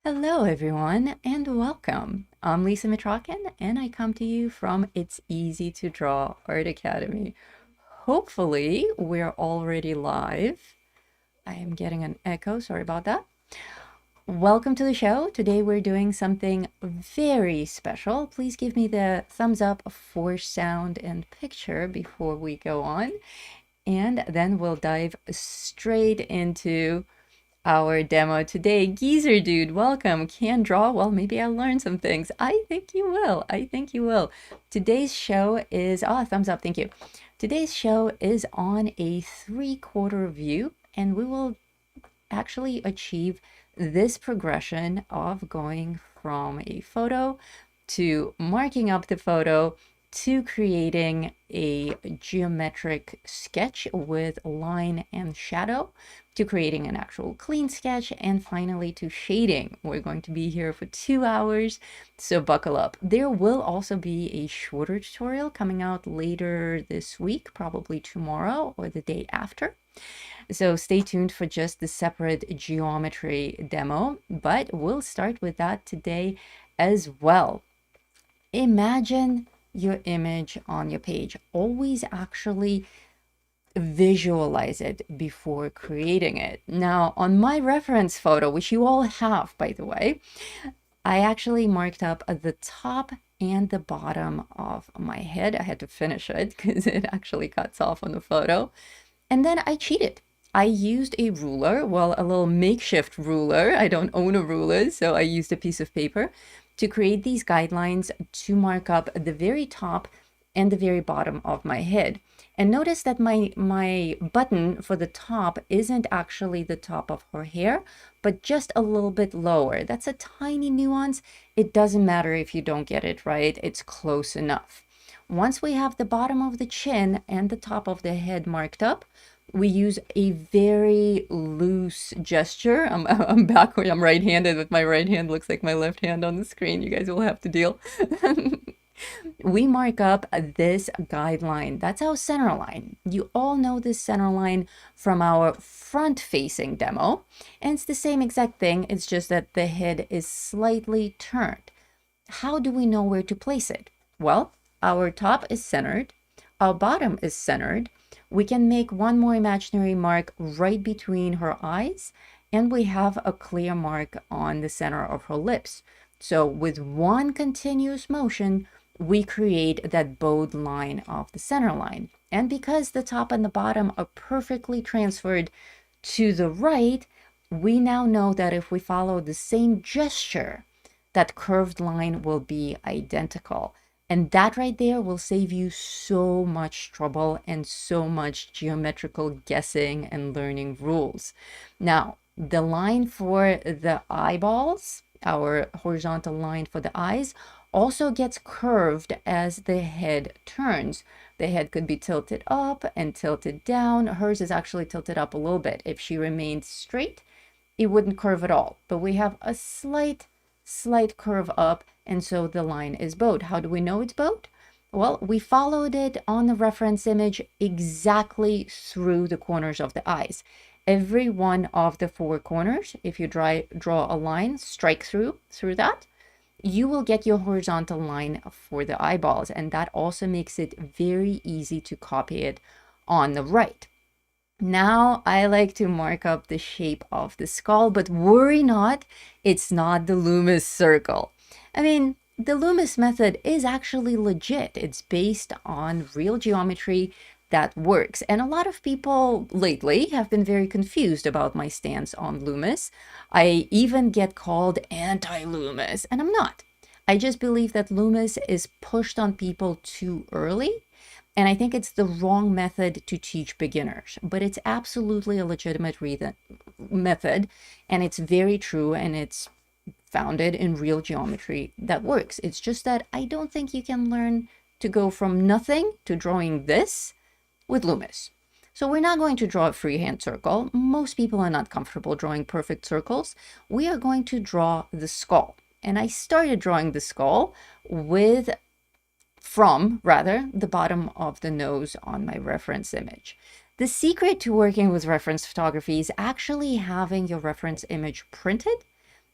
Hello, everyone, and welcome. I'm Lisa Mitrakin, and I come to you from It's Easy to Draw Art Academy. Hopefully, we're already live. I am getting an echo, sorry about that. Welcome to the show. Today, we're doing something very special. Please give me the thumbs up for sound and picture before we go on, and then we'll dive straight into our demo today. Geezer dude, welcome. Can draw? Well, maybe I'll learn some things. I think you will. I think you will. Today's show is, thumbs up, thank you. Today's show is on a 3/4 view, and we will actually achieve this progression of going from a photo to marking up the photo to creating a geometric sketch with line and shadow, to creating an actual clean sketch, and finally to shading. We're going to be here for 2 hours, so buckle up. There will also be a shorter tutorial coming out later this week, probably tomorrow or the day after. So stay tuned for just the separate geometry demo, but we'll start with that today as well. Imagine your image on your page. Always actually visualize it before creating it. Now, on my reference photo, which you all have, by the way, I actually marked up the top and the bottom of my head. I had to finish it because it actually cuts off on the photo. And then I cheated. I used a ruler, well, a little makeshift ruler. I don't own a ruler, so I used a piece of paper to create these guidelines to mark up the very top and the very bottom of my head. And notice that my button for the top isn't actually the top of her hair, but just a little bit lower. That's a tiny nuance. It doesn't matter if you don't get it right. It's close enough. Once we have the bottom of the chin and the top of the head marked up, we use a very loose gesture. I'm backward, I'm right-handed, but my right hand looks like my left hand on the screen. You guys will have to deal. We mark up this guideline. That's our center line. You all know this center line from our front-facing demo. And it's the same exact thing. It's just that the head is slightly turned. How do we know where to place it? Well, our top is centered. Our bottom is centered. We can make one more imaginary mark right between her eyes, and we have a clear mark on the center of her lips. So with one continuous motion, we create that bowed line of the center line. And because the top and the bottom are perfectly transferred to the right, we now know that if we follow the same gesture, that curved line will be identical. And that right there will save you so much trouble and so much geometrical guessing and learning rules. Now, the line for the eyeballs, our horizontal line for the eyes, also gets curved as the head turns. The head could be tilted up and tilted down. Hers is actually tilted up a little bit. If she remained straight, it wouldn't curve at all. But we have a slight curve up, and so the line is bowed. How do we know it's bowed? Well, we followed it on the reference image exactly through the corners of the eyes. Every one of the 4 corners, if you draw a line, strike through that, you will get your horizontal line for the eyeballs, and that also makes it very easy to copy it on the right. Now I like to mark up the shape of the skull, but worry not, it's not the Loomis circle. I mean, the Loomis method is actually legit. It's based on real geometry that works. And a lot of people lately have been very confused about my stance on Loomis. I even get called anti-Loomis, and I'm not. I just believe that Loomis is pushed on people too early. And I think it's the wrong method to teach beginners, but it's absolutely a legitimate method, and it's very true, and it's founded in real geometry that works. It's just that I don't think you can learn to go from nothing to drawing this with Loomis. So we're not going to draw a freehand circle. Most people are not comfortable drawing perfect circles. We are going to draw the skull. And I started drawing the skull from the bottom of the nose on my reference image. The secret to working with reference photography is actually having your reference image printed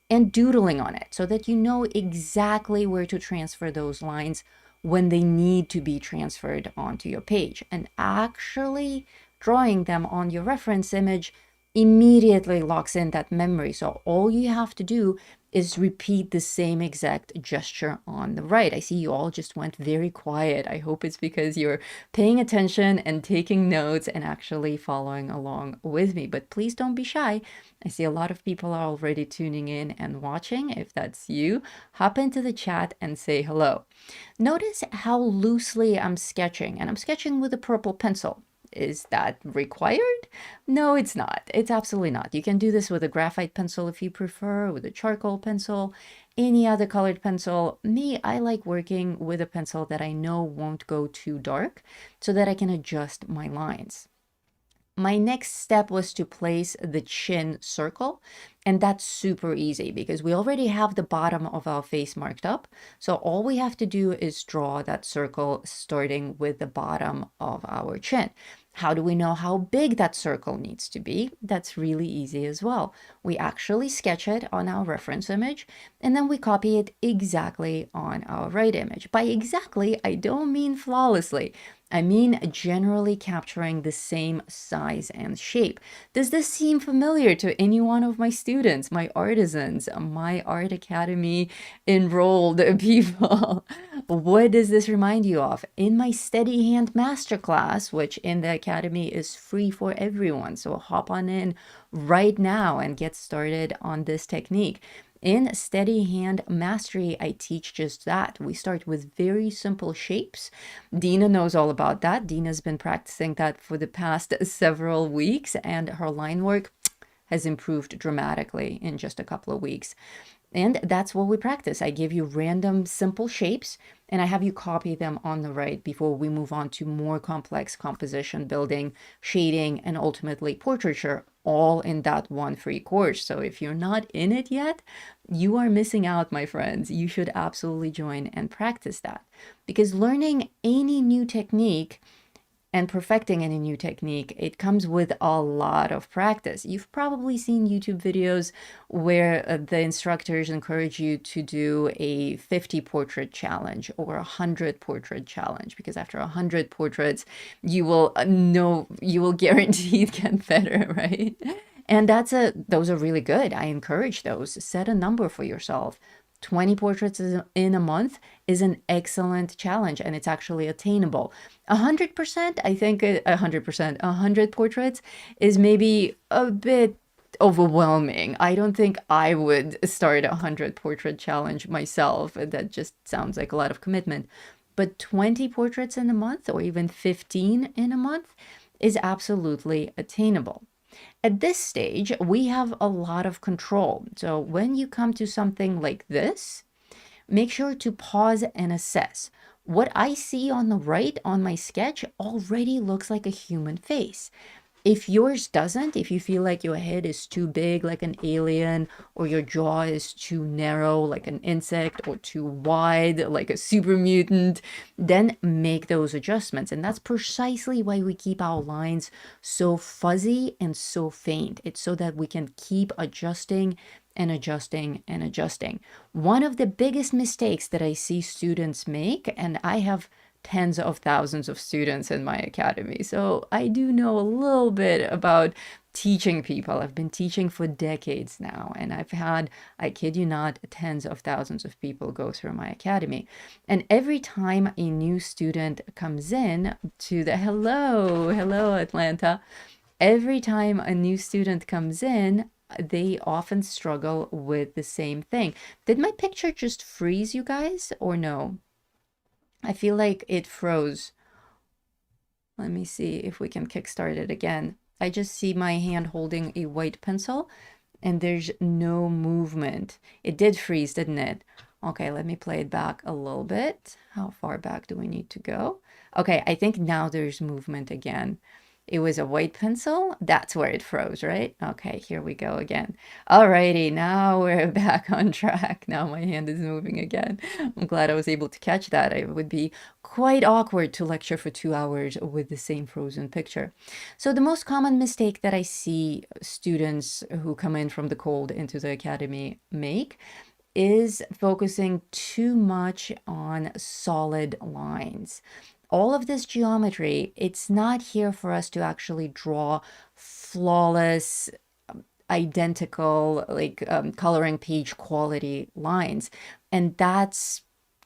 and doodling on it so that you know exactly where to transfer those lines when they need to be transferred onto your page. And actually drawing them on your reference image immediately locks in that memory. So all you have to do is repeat the same exact gesture on the right. I see you all just went very quiet. I hope it's because you're paying attention and taking notes and actually following along with me. But please don't be shy. I see a lot of people are already tuning in and watching. If that's you, hop into the chat and say hello. Notice how loosely I'm sketching, and I'm sketching with a purple pencil. Is that required? No, it's not. It's absolutely not. You can do this with a graphite pencil if you prefer, with a charcoal pencil, any other colored pencil. Me, I like working with a pencil that I know won't go too dark so that I can adjust my lines. My next step was to place the chin circle, and that's super easy because we already have the bottom of our face marked up. So all we have to do is draw that circle starting with the bottom of our chin. How do we know how big that circle needs to be? That's really easy as well. We actually sketch it on our reference image, and then we copy it exactly on our right image. By exactly, I don't mean flawlessly. I mean generally capturing the same size and shape. Does this seem familiar to any one of my students, my artisans, my Art Academy enrolled people? What does this remind you of? In my Steady Hand Masterclass, which in the Academy is free for everyone, so hop on in right now and get started on this technique. In Steady Hand Mastery, I teach just that. We start with very simple shapes. Dina knows all about that. Dina's been practicing that for the past several weeks, and her line work has improved dramatically in just a couple of weeks. And that's what we practice. I give you random simple shapes and I have you copy them on the right before we move on to more complex composition building, shading, and ultimately portraiture, all in that one free course. So if you're not in it yet, you are missing out, my friends. You should absolutely join and practice that, because learning any new technique and perfecting any new technique, it comes with a lot of practice. You've probably seen YouTube videos where the instructors encourage you to do a 50 portrait challenge or a 100 portrait challenge, because after 100 portraits, you will know, you will guaranteed get better, right? And those are really good. I encourage those. Set a number for yourself. 20 portraits in a month is an excellent challenge, and it's actually attainable. 100%, I think 100%, 100 portraits is maybe a bit overwhelming. I don't think I would start a 100 portrait challenge myself. That just sounds like a lot of commitment. But 20 portraits in a month, or even 15 in a month, is absolutely attainable. At this stage, we have a lot of control. So when you come to something like this, make sure to pause and assess. What I see on the right on my sketch already looks like a human face. If yours doesn't, if you feel like your head is too big like an alien, or your jaw is too narrow like an insect, or too wide like a super mutant, then make those adjustments. And that's precisely why we keep our lines so fuzzy and so faint. It's so that we can keep adjusting and adjusting and adjusting. One of the biggest mistakes that I see students make, and I have tens of thousands of students in my academy, so I do know a little bit about teaching people. I've been teaching for decades now, and I've had, I kid you not, tens of thousands of people go through my academy. And every time a new student comes in to the, hello Atlanta, every time a new student comes in, they often struggle with the same thing. Did my picture just freeze, you guys, or no? I feel like it froze. Let me see if we can kickstart it again. I just see my hand holding a white pencil and there's no movement. It did freeze, didn't it? Okay, let me play it back a little bit. How far back do we need to go? Okay, I think now there's movement again. It was a white pencil. That's where it froze, right? Okay, here we go again. Alrighty, now we're back on track. Now my hand is moving again. I'm glad I was able to catch that. It would be quite awkward to lecture for 2 hours with the same frozen picture. So the most common mistake that I see students who come in from the cold into the academy make is focusing too much on solid lines. All of this geometry, it's not here for us to actually draw flawless, identical, like coloring page quality lines. And that's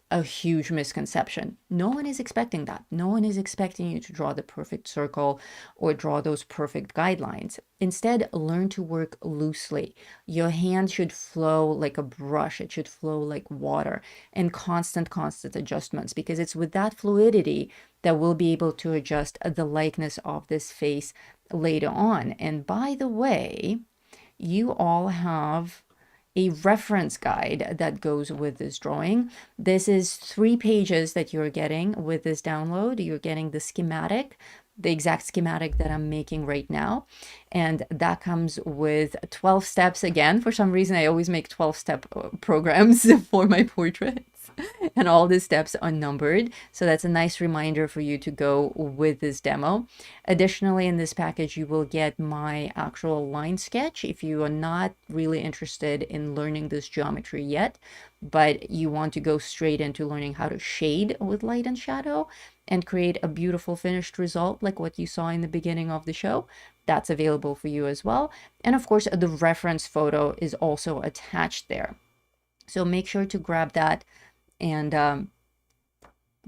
a huge misconception. No one is expecting that. No one is expecting you to draw the perfect circle or draw those perfect guidelines. Instead, learn to work loosely. Your hand should flow like a brush. It should flow like water, and constant adjustments, because it's with that fluidity that we'll be able to adjust the likeness of this face later on. And by the way, you all have a reference guide that goes with this drawing. This is 3 pages that you're getting with this download. You're getting the schematic, the exact schematic that I'm making right now. And that comes with 12 steps. Again, for some reason, I always make 12-step programs for my portraits. And all the steps are numbered. So that's a nice reminder for you to go with this demo. Additionally, in this package, you will get my actual line sketch if you are not really interested in learning this geometry yet, but you want to go straight into learning how to shade with light and shadow and create a beautiful finished result like what you saw in the beginning of the show. That's available for you as well. And of course, the reference photo is also attached there. So make sure to grab that and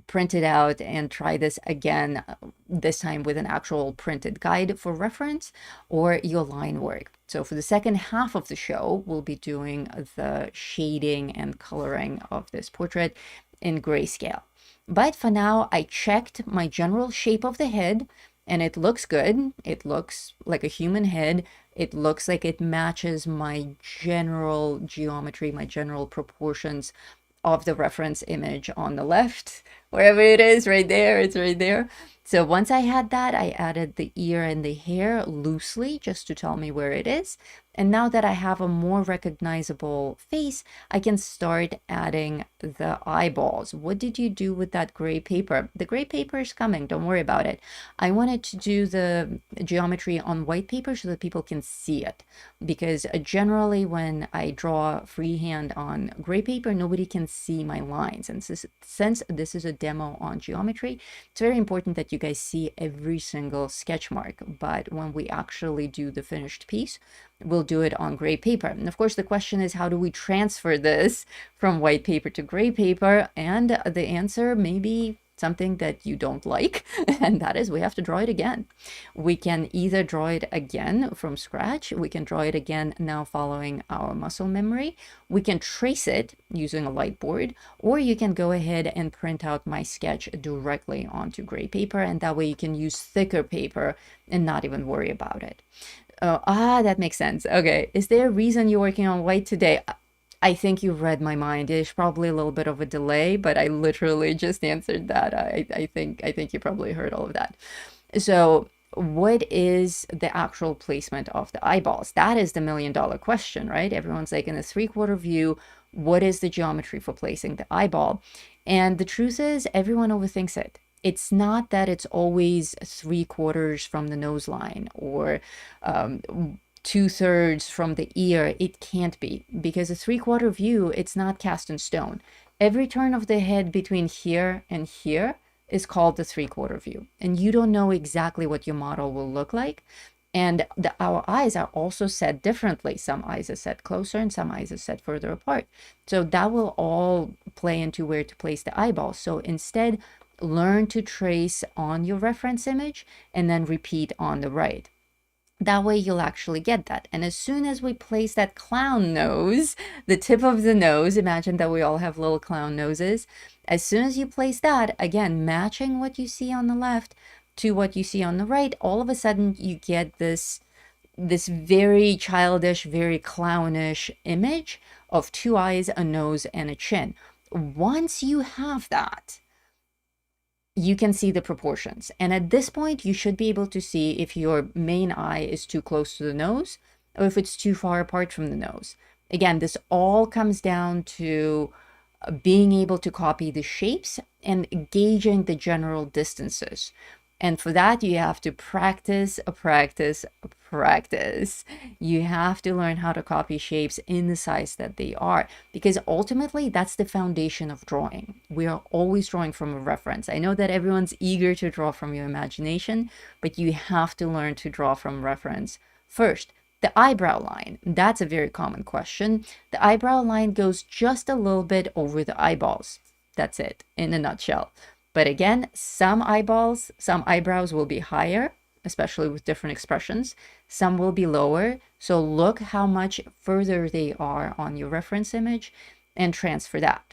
print it out and try this again, this time with an actual printed guide for reference or your line work. So for the second half of the show, we'll be doing the shading and coloring of this portrait in grayscale. But for now, I checked my general shape of the head and it looks good. It looks like a human head. It looks like it matches my general geometry, my general proportions of the reference image on the left, wherever it is, right there, it's right there. So once I had that, I added the ear and the hair loosely just to tell me where it is. And now that I have a more recognizable face, I can start adding the eyeballs. What did you do with that gray paper? The gray paper is coming, don't worry about it. I wanted to do the geometry on white paper so that people can see it. Because generally when I draw freehand on gray paper, nobody can see my lines. And since this is a demo on geometry, it's very important that you guys see every single sketch mark. But when we actually do the finished piece, we'll do it on gray paper. And of course, the question is, how do we transfer this from white paper to gray paper? And the answer may be something that you don't like, and that is we have to draw it again. We can either draw it again from scratch. We can draw it again now following our muscle memory. We can trace it using a light board, or you can go ahead and print out my sketch directly onto gray paper, and that way you can use thicker paper and not even worry about it. That makes sense. Okay, is there a reason you're working on white today? I think you read my mind. There's probably a little bit of a delay, but I literally just answered that. I think you probably heard all of that. So what is the actual placement of the eyeballs? That is the million-dollar question, right? Everyone's like, in a 3/4 view, what is the geometry for placing the eyeball? And the truth is, everyone overthinks it. It's not that it's always 3/4 from the nose line or 2/3 from the ear. It can't be, because a 3/4 view, it's not cast in stone. Every turn of the head between here and here is called the 3/4 view. And you don't know exactly what your model will look like. And our eyes are also set differently. Some eyes are set closer and some eyes are set further apart. So that will all play into where to place the eyeball. So instead, learn to trace on your reference image and then repeat on the right. That way you'll actually get that. And as soon as we place that clown nose, the tip of the nose, imagine that we all have little clown noses. As soon as you place that, again, matching what you see on the left to what you see on the right, all of a sudden you get this very childish, very clownish image of 2 eyes, a nose, and a chin. Once you have that, you can see the proportions. And at this point, you should be able to see if your main eye is too close to the nose or if it's too far apart from the nose. Again, this all comes down to being able to copy the shapes and gauging the general distances. And for that, you have to practice, practice, practice. You have to learn how to copy shapes in the size that they are, because ultimately that's the foundation of drawing. We are always drawing from a reference. I know that everyone's eager to draw from your imagination, but you have to learn to draw from reference first. The eyebrow line, that's a very common question. The eyebrow line goes just a little bit over the eyeballs. That's it in a nutshell. But again, some eyebrows will be higher, especially with different expressions. Some will be lower. So look how much further they are on your reference image and transfer that.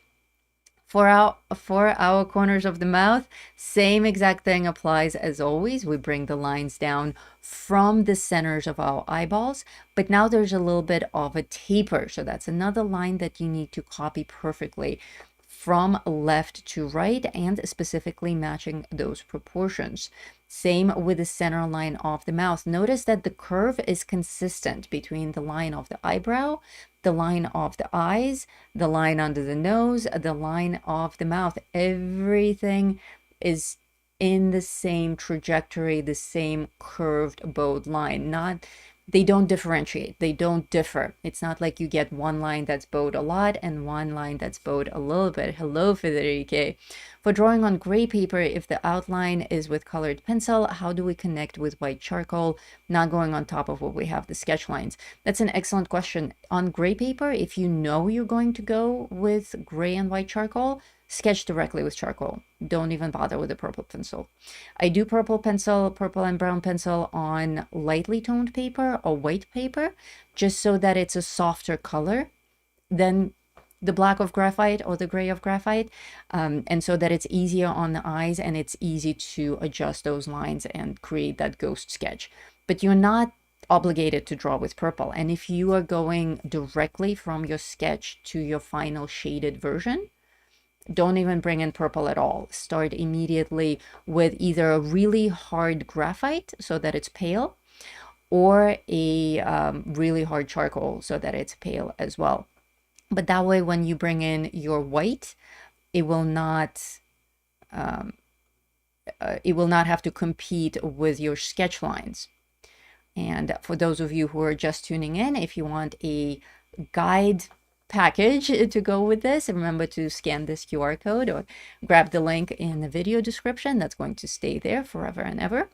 For our corners of the mouth, same exact thing applies as always. We bring the lines down from the centers of our eyeballs, but now there's a little bit of a taper. So that's another line that you need to copy perfectly from left to right and specifically matching those proportions. Same with the center line of the mouth. Notice that the curve is consistent between the line of the eyebrow, the line of the eyes, the line under the nose, the line of the mouth. Everything is in the same trajectory, the same curved bowed line. They don't differentiate. They don't differ. It's not like you get one line that's bowed a lot and one line that's bowed a little bit. Hello, Federique. For drawing on gray paper, if the outline is with colored pencil, how do we connect with white charcoal, not going on top of what we have, the sketch lines? That's an excellent question. On gray paper, if you know you're going to go with gray and white charcoal, sketch directly with charcoal. Don't even bother with a purple pencil. I do purple and brown pencil on lightly toned paper or white paper, just so that it's a softer color than the black of graphite or the gray of graphite, and so that it's easier on the eyes and it's easy to adjust those lines and create that ghost sketch. But you're not obligated to draw with purple. And if you are going directly from your sketch to your final shaded version, don't even bring in purple at all. Start immediately with either a really hard graphite so that it's pale, or a really hard charcoal so that it's pale as well. But that way, when you bring in your white, it will not have to compete with your sketch lines. And for those of you who are just tuning in, if you want a guide package to go with this, remember to scan this QR code or grab the link in the video description. That's going to stay there forever and ever.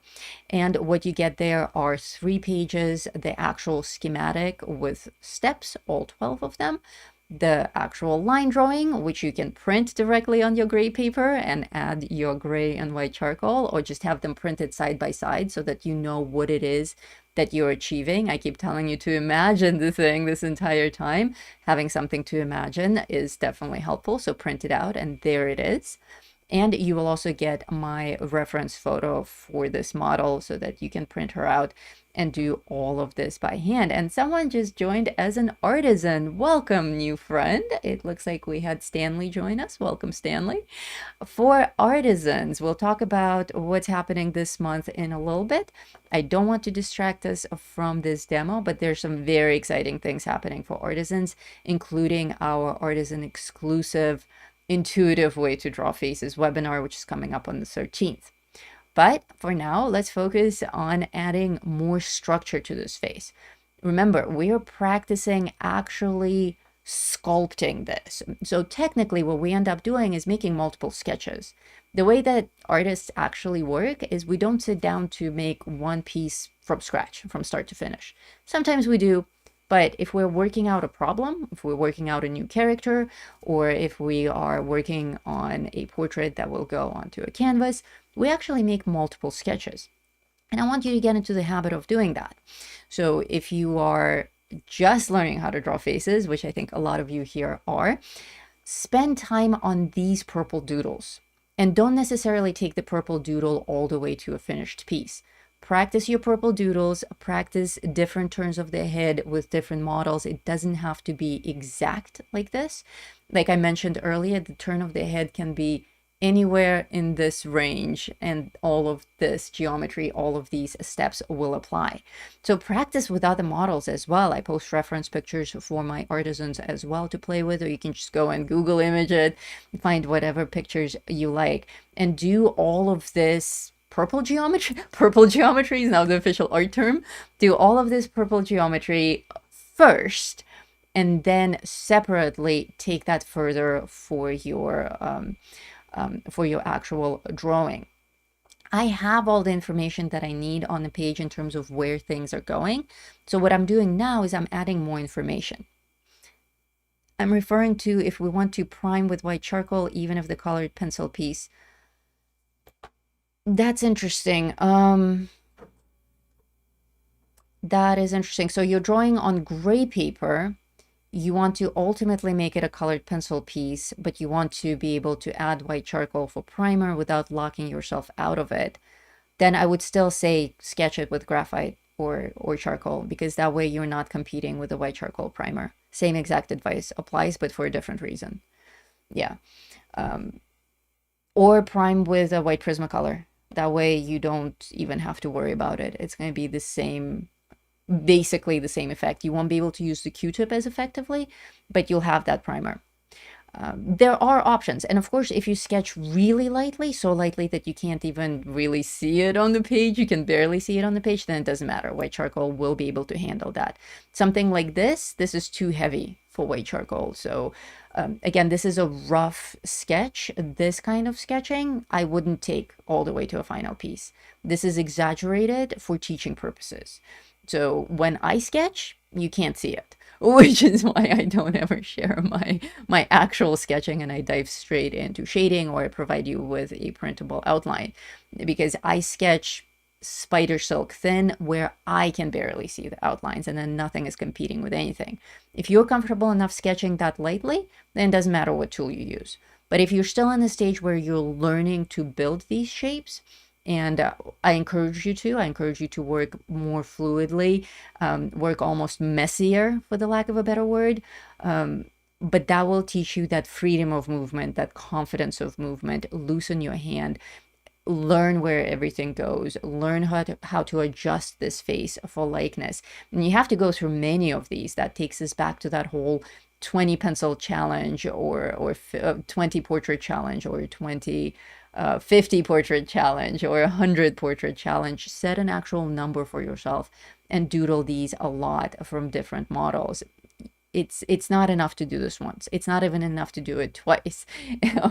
And what you get there are 3 pages, the actual schematic with steps, all 12 of them, the actual line drawing, which you can print directly on your gray paper and add your gray and white charcoal, or just have them printed side by side so that you know what it is that you're achieving. I keep telling you to imagine the thing this entire time. Having something to imagine is definitely helpful. So print it out and there it is. And you will also get my reference photo for this model so that you can print her out and do all of this by hand. And someone just joined as an artisan. Welcome, new friend. It looks like we had Stanley join us. Welcome, Stanley. For artisans, we'll talk about what's happening this month in a little bit. I don't want to distract us from this demo, but there's some very exciting things happening for artisans, including our artisan exclusive intuitive way to draw faces webinar, which is coming up on the 13th. But for now, let's focus on adding more structure to this face. Remember, we are practicing actually sculpting this. So technically what we end up doing is making multiple sketches. The way that artists actually work is we don't sit down to make one piece from scratch, from start to finish. Sometimes we do, but if we're working out a problem, if we're working out a new character, or if we are working on a portrait that will go onto a canvas, we actually make multiple sketches. And I want you to get into the habit of doing that. So if you are just learning how to draw faces, which I think a lot of you here are, spend time on these purple doodles. And don't necessarily take the purple doodle all the way to a finished piece. Practice your purple doodles, practice different turns of the head with different models. It doesn't have to be exact like this. Like I mentioned earlier, the turn of the head can be anywhere in this range, and all of this geometry, all of these steps will apply. So practice with other models as well. I post reference pictures for my artisans as well to play with, or you can just go and Google image it, find whatever pictures you like, and do all of this purple geometry. Purple geometry is now the official art term. Do all of this purple geometry first, and then separately take that further for your actual drawing. I have all the information that I need on the page in terms of where things are going. So what I'm doing now is I'm adding more information. I'm referring to if we want to prime with white charcoal, even if the colored pencil piece. That's interesting. That is interesting. So you're drawing on gray paper. You want to ultimately make it a colored pencil piece, but you want to be able to add white charcoal for primer without locking yourself out of it. Then I would still say sketch it with graphite or charcoal, because that way you're not competing with the white charcoal primer. Same exact advice applies, but for a different reason. Yeah. Or prime with a white Prismacolor. That way you don't even have to worry about it. It's going to be the same, basically the same effect. You won't be able to use the Q-tip as effectively, but you'll have that primer. There are options. And of course, if you sketch really lightly, so lightly that you can't even really see it on the page, you can barely see it on the page, then it doesn't matter. White charcoal will be able to handle that. Something like this is too heavy for white charcoal. So again, this is a rough sketch. This kind of sketching, I wouldn't take all the way to a final piece. This is exaggerated for teaching purposes. So when I sketch, you can't see it, which is why I don't ever share my actual sketching, and I dive straight into shading, or I provide you with a printable outline, because I sketch spider silk thin where I can barely see the outlines, and then nothing is competing with anything. If you're comfortable enough sketching that lightly, then it doesn't matter what tool you use. But if you're still in the stage where you're learning to build these shapes, and I encourage you to work more fluidly, work almost messier, for the lack of a better word. But that will teach you that freedom of movement, that confidence of movement, loosen your hand, learn where everything goes, learn how to adjust this face for likeness. And you have to go through many of these. That takes us back to that whole 20 pencil challenge, or 20 portrait challenge, or 50 portrait challenge, or 100 portrait challenge. Set an actual number for yourself and doodle these a lot from different models. It's not enough to do this once. It's not even enough to do it twice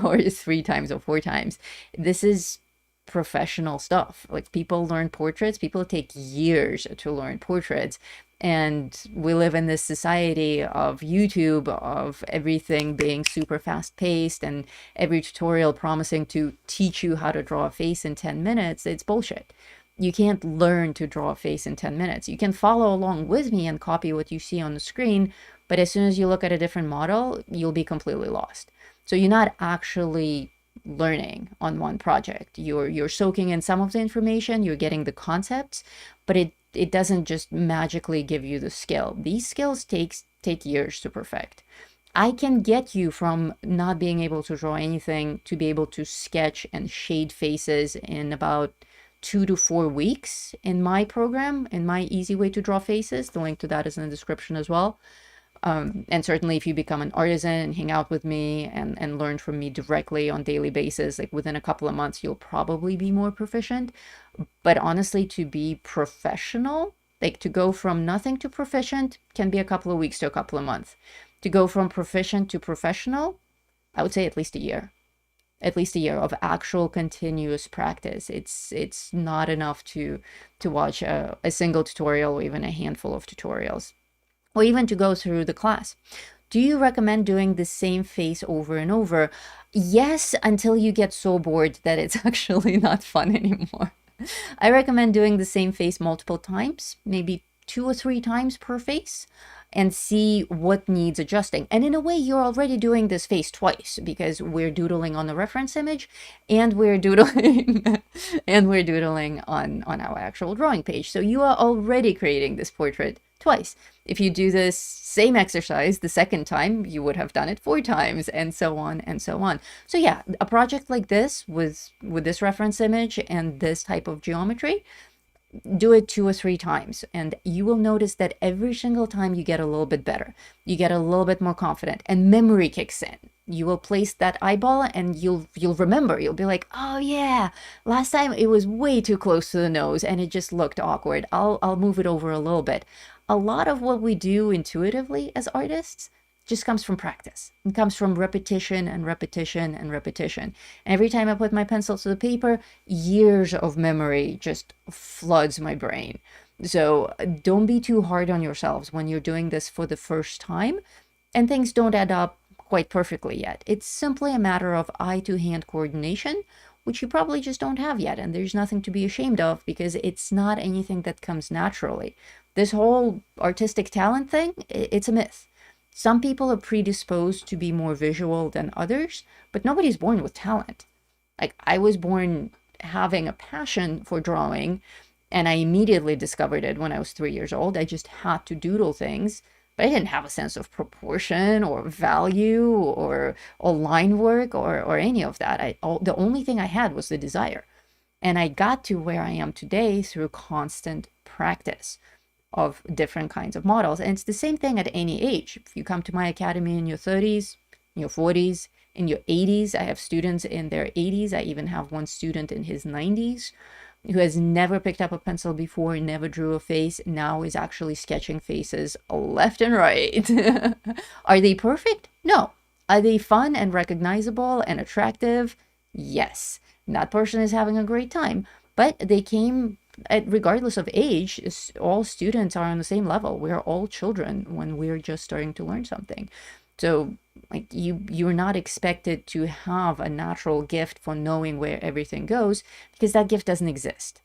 or 3 times or 4 times. This is professional stuff. Like, people learn portraits, people take years to learn portraits, and we live in this society of YouTube, of everything being super fast paced, and every tutorial promising to teach you how to draw a face in 10 minutes. It's bullshit. You can't learn to draw a face in 10 minutes. You can follow along with me and copy what you see on the screen, but as soon as you look at a different model, you'll be completely lost. So you're not actually learning on one project. You're soaking in some of the information, you're getting the concepts, but it doesn't just magically give you the skill. These skills take years to perfect. I can get you from not being able to draw anything to be able to sketch and shade faces in about 2 to 4 weeks in my program, in my easy way to draw faces. The link to that is in the description as well. And certainly if you become an artisan and hang out with me and learn from me directly on daily basis, like within a couple of months, you'll probably be more proficient. But honestly, to be professional, like to go from nothing to proficient, can be a couple of weeks to a couple of months. To go from proficient to professional, I would say at least a year. At least a year of actual continuous practice. It's not enough to watch a single tutorial or even a handful of tutorials, or even to go through the class. Do you recommend doing the same face over and over? Yes, until you get so bored that it's actually not fun anymore. I recommend doing the same face multiple times, maybe 2 or 3 times per face, and see what needs adjusting. And in a way, you're already doing this face twice, because we're doodling on the reference image, and we're doodling on our actual drawing page. So you are already creating this portrait twice. If you do this same exercise the second time, you would have done it 4 times, and so on and so on. So yeah, a project like this with this reference image and this type of geometry, do it 2 or 3 times, and you will notice that every single time you get a little bit better. You get a little bit more confident, and memory kicks in. You will place that eyeball and you'll remember. You'll be like, oh yeah, last time it was way too close to the nose and it just looked awkward. I'll move it over a little bit. A lot of what we do intuitively as artists just comes from practice. It comes from repetition and repetition and repetition. Every time I put my pencil to the paper, years of memory just floods my brain. So don't be too hard on yourselves when you're doing this for the first time and things don't add up quite perfectly yet. It's simply a matter of eye-to-hand coordination, which you probably just don't have yet, and there's nothing to be ashamed of because it's not anything that comes naturally. This whole artistic talent thing, it's a myth. Some people are predisposed to be more visual than others, but nobody's born with talent. Like, I was born having a passion for drawing, and I immediately discovered it when I was 3 years old. I just had to doodle things, but I didn't have a sense of proportion or value or line work or any of that. The only thing I had was the desire. And I got to where I am today through constant practice of different kinds of models. And it's the same thing at any age. If you come to my academy in your 30s, in your 40s, in your 80s, I have students in their 80s. I even have one student in his 90s who has never picked up a pencil before, never drew a face, now is actually sketching faces left and right. Are they perfect? No. Are they fun and recognizable and attractive? Yes. That person is having a great time. But they came, regardless of age, all students are on the same level. We're all children when we're just starting to learn something. So like you're not expected to have a natural gift for knowing where everything goes, because that gift doesn't exist.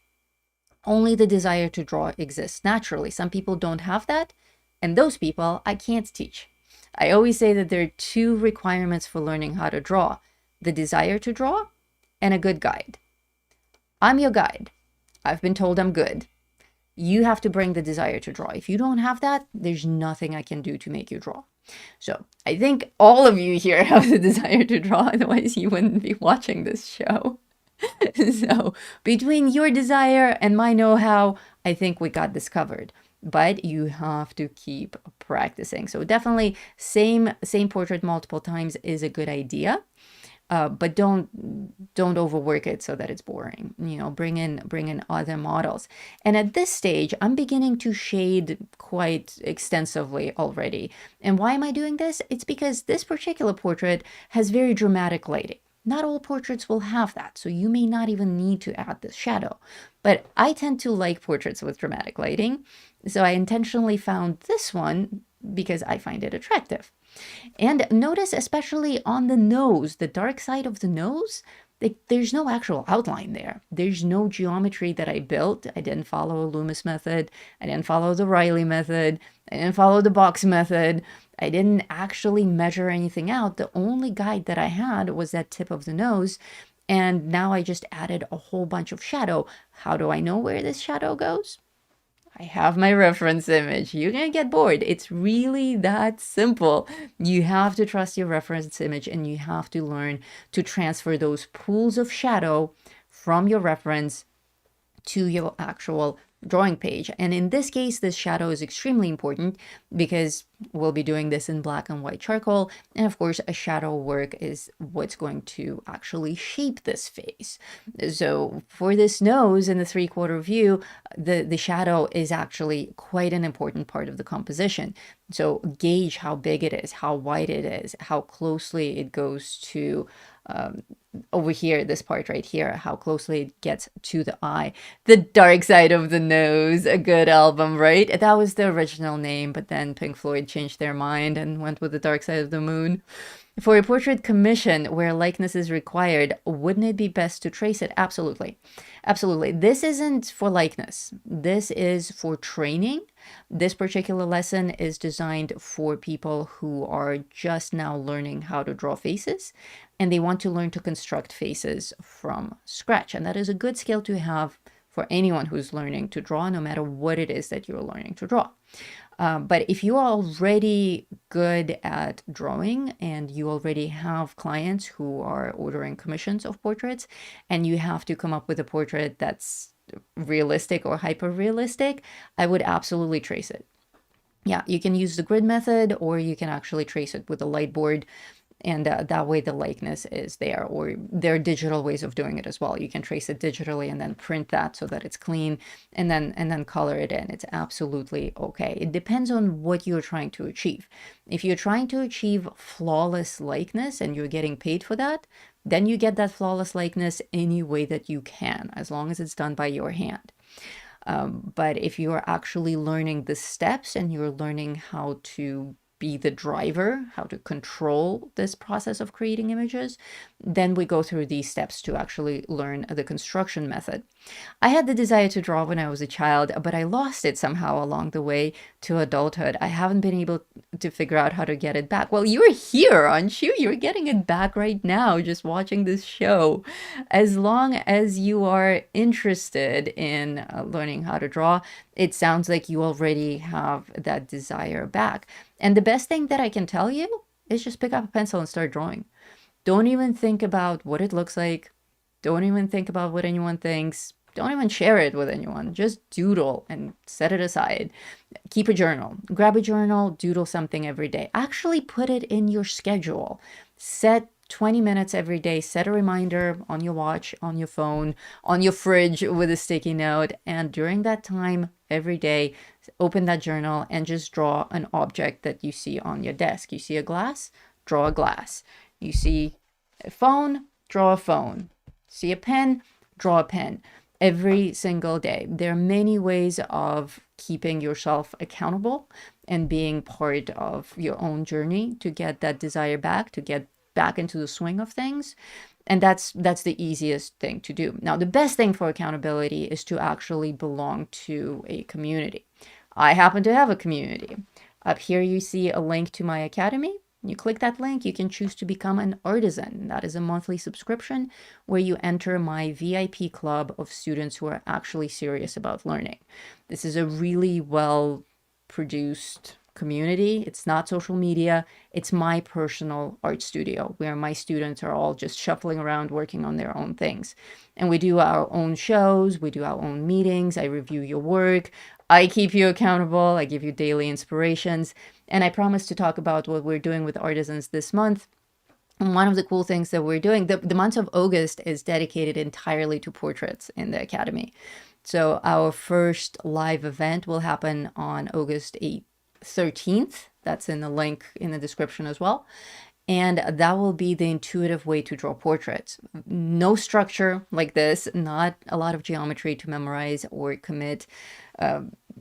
Only the desire to draw exists naturally. Some people don't have that, and those people I can't teach. I always say that there are 2 requirements for learning how to draw: the desire to draw and a good guide. I'm your guide. I've been told I'm good. You have to bring the desire to draw. If you don't have that, there's nothing I can do to make you draw. So I think all of you here have the desire to draw, otherwise you wouldn't be watching this show. So between your desire and my know-how, I think we got this covered. But you have to keep practicing. So definitely same portrait multiple times is a good idea. But don't overwork it so that it's boring. You know, bring in other models. And at this stage, I'm beginning to shade quite extensively already. And why am I doing this? It's because this particular portrait has very dramatic lighting. Not all portraits will have that, so you may not even need to add this shadow. But I tend to like portraits with dramatic lighting, so I intentionally found this one because I find it attractive. And notice especially on the nose, the dark side of the nose, there's no actual outline there. There's no geometry that I built. I didn't follow a Loomis method. I didn't follow the Riley method. I didn't follow the box method. I didn't actually measure anything out. The only guide that I had was that tip of the nose. And now I just added a whole bunch of shadow. How do I know where this shadow goes? I have my reference image. You're going to get bored. It's really that simple. You have to trust your reference image, and you have to learn to transfer those pools of shadow from your reference to your actual drawing page. And in this case, this shadow is extremely important because we'll be doing this in black and white charcoal. And of course, a shadow work is what's going to actually shape this face. So for this nose in the 3/4 view, the shadow is actually quite an important part of the composition. So gauge how big it is, how wide it is, how closely it goes to over here, this part right here, how closely it gets to the eye. The Dark Side of the Nose, a good album, right? That was the original name, but then Pink Floyd changed their mind and went with The Dark Side of the Moon. For a portrait commission where likeness is required, wouldn't it be best to trace it? Absolutely. Absolutely. This isn't for likeness. This is for training. This particular lesson is designed for people who are just now learning how to draw faces, and they want to learn to construct faces from scratch. And that is a good skill to have for anyone who's learning to draw, no matter what it is that you're learning to draw. But if you are already good at drawing and you already have clients who are ordering commissions of portraits, and you have to come up with a portrait that's realistic or hyper realistic, I would absolutely trace it. Yeah, you can use the grid method, or you can actually trace it with a light board, and that way the likeness is there. Or there are digital ways of doing it as well. You can trace it digitally and then print that so that it's clean, and then color it in. It's absolutely okay. It depends on what you're trying to achieve. If you're trying to achieve flawless likeness and you're getting paid for that, then you get that flawless likeness any way that you can, as long as it's done by your hand. But if you are actually learning the steps and you're learning how to be the driver, how to control this process of creating images, then we go through these steps to actually learn the construction method. I had the desire to draw when I was a child, but I lost it somehow along the way to adulthood. I haven't been able to figure out how to get it back. Well, you're here, aren't you? You're getting it back right now, just watching this show. As long as you are interested in learning how to draw, it sounds like you already have that desire back. And the best thing that I can tell you is just pick up a pencil and start drawing. Don't even think about what it looks like. Don't even think about what anyone thinks. Don't even share it with anyone. Just doodle and set it aside. Keep a journal. Grab a journal, doodle something every day. Actually put it in your schedule. Set 20 minutes every day. Set a reminder on your watch, on your phone, on your fridge with a sticky note. And during that time, every day, open that journal and just draw an object that you see on your desk. You see a glass? Draw a glass. You see a phone? Draw a phone. See a pen? Draw a pen. Every single day. There are many ways of keeping yourself accountable and being part of your own journey to get that desire back, to get back into the swing of things. And that's the easiest thing to do. Now, the best thing for accountability is to actually belong to a community. I happen to have a community. Up here, you see a link to my academy. You click that link, you can choose to become an artisan. That is a monthly subscription where you enter my VIP club of students who are actually serious about learning. This is a really well produced community. It's not social media. It's my personal art studio where my students are all just shuffling around working on their own things. And we do our own shows. We do our own meetings. I review your work. I keep you accountable. I give you daily inspirations. And I promise to talk about what we're doing with artisans this month. And one of the cool things that we're doing, the month of August is dedicated entirely to portraits in the academy. So our first live event will happen on August 13th. That's in the link in the description as well. And that will be the intuitive way to draw portraits. No structure like this, not a lot of geometry to memorize or commit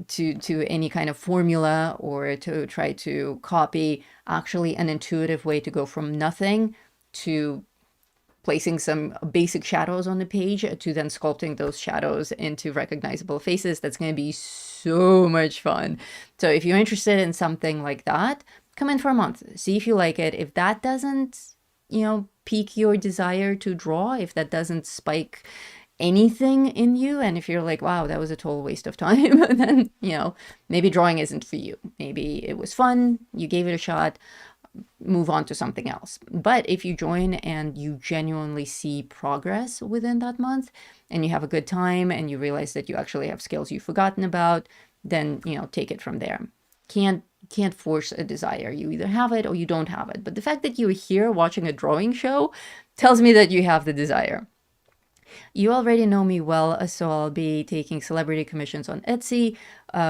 to any kind of formula or to try to copy. Actually, an intuitive way to go from nothing to placing some basic shadows on the page to then sculpting those shadows into recognizable faces. That's going to be so much fun. So if you're interested in something like that, come in for a month, see if you like it. If that doesn't, pique your desire to draw, if that doesn't spike anything in you, and if you're like, wow, that was a total waste of time, then, maybe drawing isn't for you. Maybe it was fun, you gave it a shot, move on to something else. But if you join and you genuinely see progress within that month and you have a good time and you realize that you actually have skills you've forgotten about, then, take it from there. Can't force a desire. You either have it or you don't have it. But the fact that you're here watching a drawing show tells me that you have the desire. You already know me well, so I'll be taking celebrity commissions on Etsy.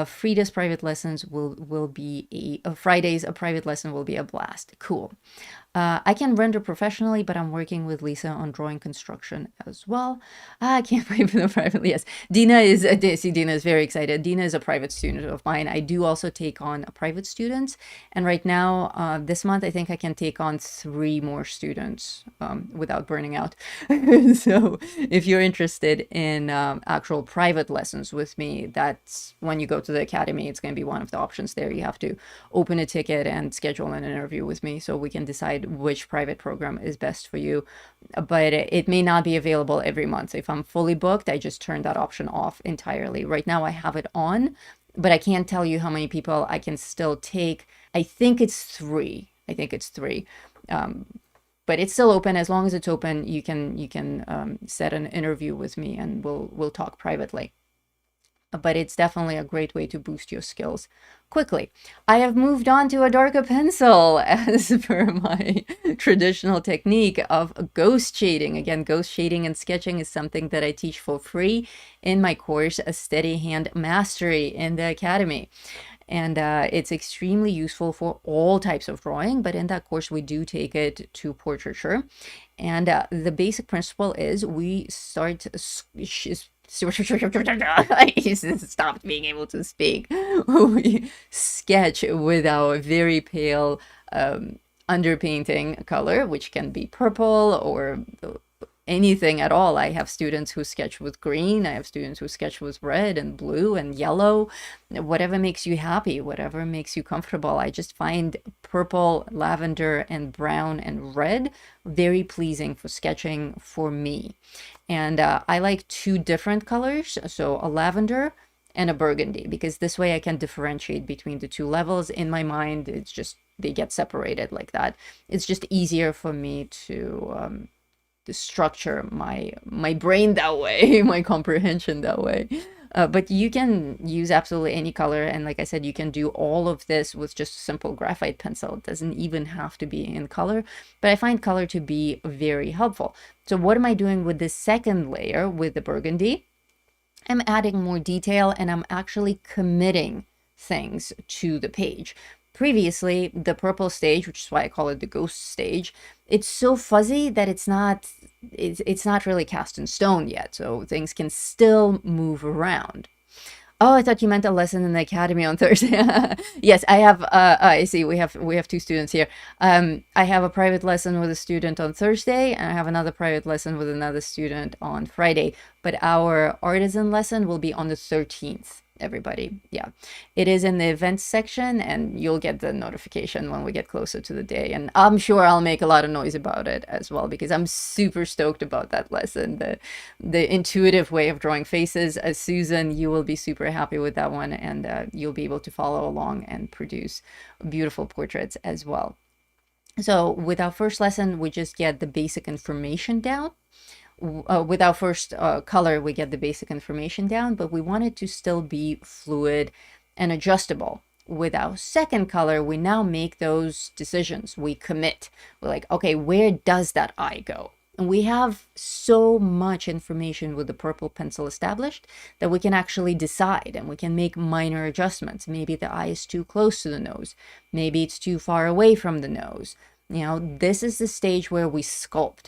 Frida's private lessons will be Fridays, a private lesson will be a blast. Cool. I can render professionally, but I'm working with Lisa on drawing construction as well. I can't wait for the private. Yes, Dina is very excited. Dina is a private student of mine. I do also take on private students. And right now, this month, I think I can take on 3 more students without burning out. So if you're interested in actual private lessons with me, that's when you go to the academy. It's going to be one of the options there. You have to open a ticket and schedule an interview with me so we can decide which private program is best for you. But it may not be available every month. If I'm fully booked, I just turn that option off entirely. Right now I have it on, but I can't tell you how many people I can still take. I think it's three. I think it's three. But it's still open. As long as it's open, you can set an interview with me, and we'll talk privately. But it's definitely a great way to boost your skills quickly. I have moved on to a darker pencil as per my traditional technique of ghost shading. Again, ghost shading and sketching is something that I teach for free in my course, A Steady Hand Mastery in the Academy. And it's extremely useful for all types of drawing, but in that course we do take it to portraiture. And the basic principle is we start I stopped being able to speak. We sketch with our very pale underpainting color, which can be purple or anything at all. I have students who sketch with green. I have students who sketch with red and blue and yellow. Whatever makes you happy, whatever makes you comfortable. I just find purple, lavender, and brown and red very pleasing for sketching for me. And I like two different colors, so a lavender and a burgundy, because this way I can differentiate between the two levels. In my mind, it's just, they get separated like that. It's just easier for me to structure my brain that way, my comprehension that way. But you can use absolutely any color, and like I said, you can do all of this with just a simple graphite pencil. It doesn't even have to be in color, but I find color to be very helpful. So what am I doing with this second layer with the burgundy? I'm adding more detail, and I'm actually committing things to the page. Previously, the purple stage, which is why I call it the ghost stage, it's so fuzzy that it's not really cast in stone yet, so things can still move around. Oh, I thought you meant a lesson in the academy on Thursday. Yes, I have. I see. We have two students here. I have a private lesson with a student on Thursday, and I have another private lesson with another student on Friday. But our artisan lesson will be on the 13th. Everybody, yeah, it is in the events section, and you'll get the notification when we get closer to the day. And I'm sure I'll make a lot of noise about it as well, because I'm super stoked about that lesson, the intuitive way of drawing faces. As Susan, you will be super happy with that one, and you'll be able to follow along and produce beautiful portraits as well. So with our first lesson, we just get the basic information down. With our first color, we get the basic information down, but we want it to still be fluid and adjustable. With our second color, we now make those decisions. We commit. We're like, okay, where does that eye go? And we have so much information with the purple pencil established that we can actually decide, and we can make minor adjustments. Maybe the eye is too close to the nose. Maybe it's too far away from the nose. You know, this is the stage where we sculpt.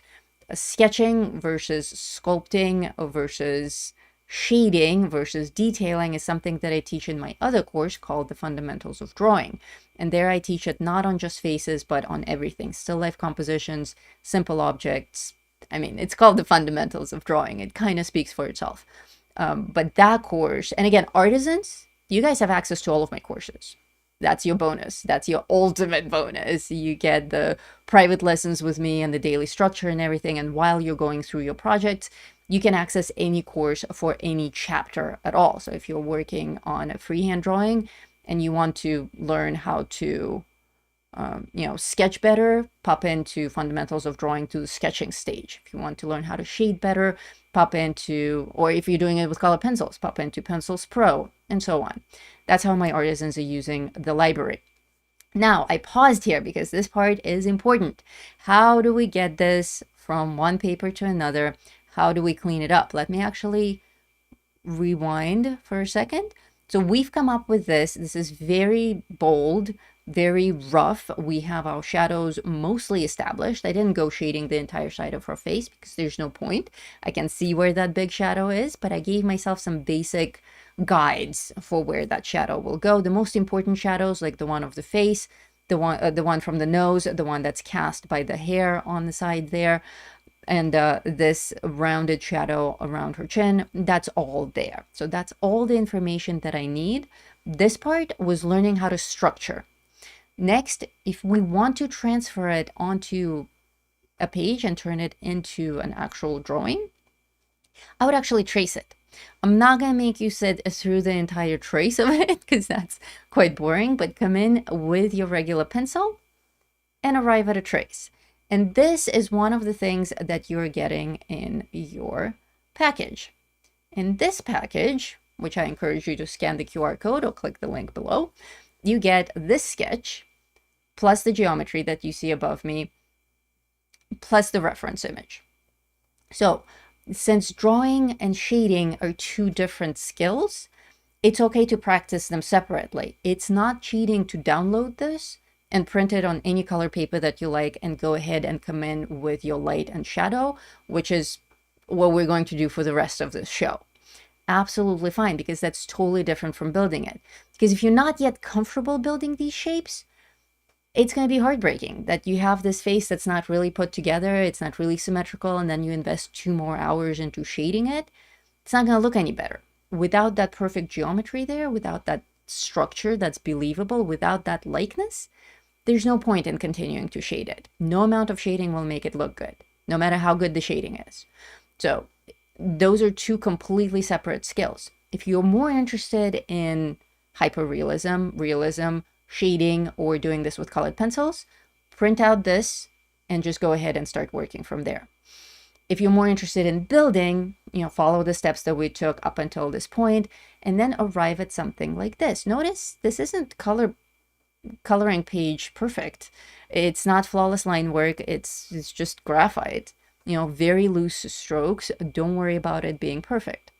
Sketching versus sculpting versus shading versus detailing is something that I teach in my other course called the Fundamentals of Drawing. And there I teach it not on just faces, but on everything. Still life compositions, simple objects. I mean, it's called the Fundamentals of Drawing. It kind of speaks for itself. But that course, and again, artisans, you guys have access to all of my courses. That's your bonus. That's your ultimate bonus. You get the private lessons with me and the daily structure and everything. And while you're going through your projects, you can access any course for any chapter at all. So if you're working on a freehand drawing and you want to learn how to, sketch better, pop into Fundamentals of Drawing to the sketching stage. If you want to learn how to shade better, pop into, or if you're doing it with color pencils, pop into Pencils Pro, and so on. That's how my artisans are using the library. Now, I paused here because this part is important. How do we get this from one paper to another? How do we clean it up? Let me actually rewind for a second. So we've come up with this. This is very bold, very rough. We have our shadows mostly established. I didn't go shading the entire side of her face because there's no point. I can see where that big shadow is, but I gave myself some basic guides for where that shadow will go. The most important shadows, like the one of the face, the one from the nose, the one that's cast by the hair on the side there, and this rounded shadow around her chin, that's all there. So that's all the information that I need. This part was learning how to structure. Next, if we want to transfer it onto a page and turn it into an actual drawing, I would actually trace it. I'm not going to make you sit through the entire trace of it because that's quite boring, but come in with your regular pencil and arrive at a trace. And this is one of the things that you're getting in your package. In this package, which I encourage you to scan the QR code or click the link below, you get this sketch plus the geometry that you see above me, plus the reference image. So since drawing and shading are two different skills, it's okay to practice them separately. It's not cheating to download this and print it on any color paper that you like and go ahead and come in with your light and shadow, which is what we're going to do for the rest of this show. Absolutely fine, because that's totally different from building it. Because if you're not yet comfortable building these shapes, it's going to be heartbreaking that you have this face that's not really put together, it's not really symmetrical, and then you invest 2 more hours into shading it. It's not going to look any better. Without that perfect geometry there, without that structure that's believable, without that likeness, there's no point in continuing to shade it. No amount of shading will make it look good, no matter how good the shading is. So those are two completely separate skills. If you're more interested in hyperrealism, realism, shading, or doing this with colored pencils, print out this and just go ahead and start working from there. If you're more interested in building, follow the steps that we took up until this point and then arrive at something like this. Notice this isn't coloring page perfect. It's not flawless line work. It's just graphite. Very loose strokes. Don't worry about it being perfect.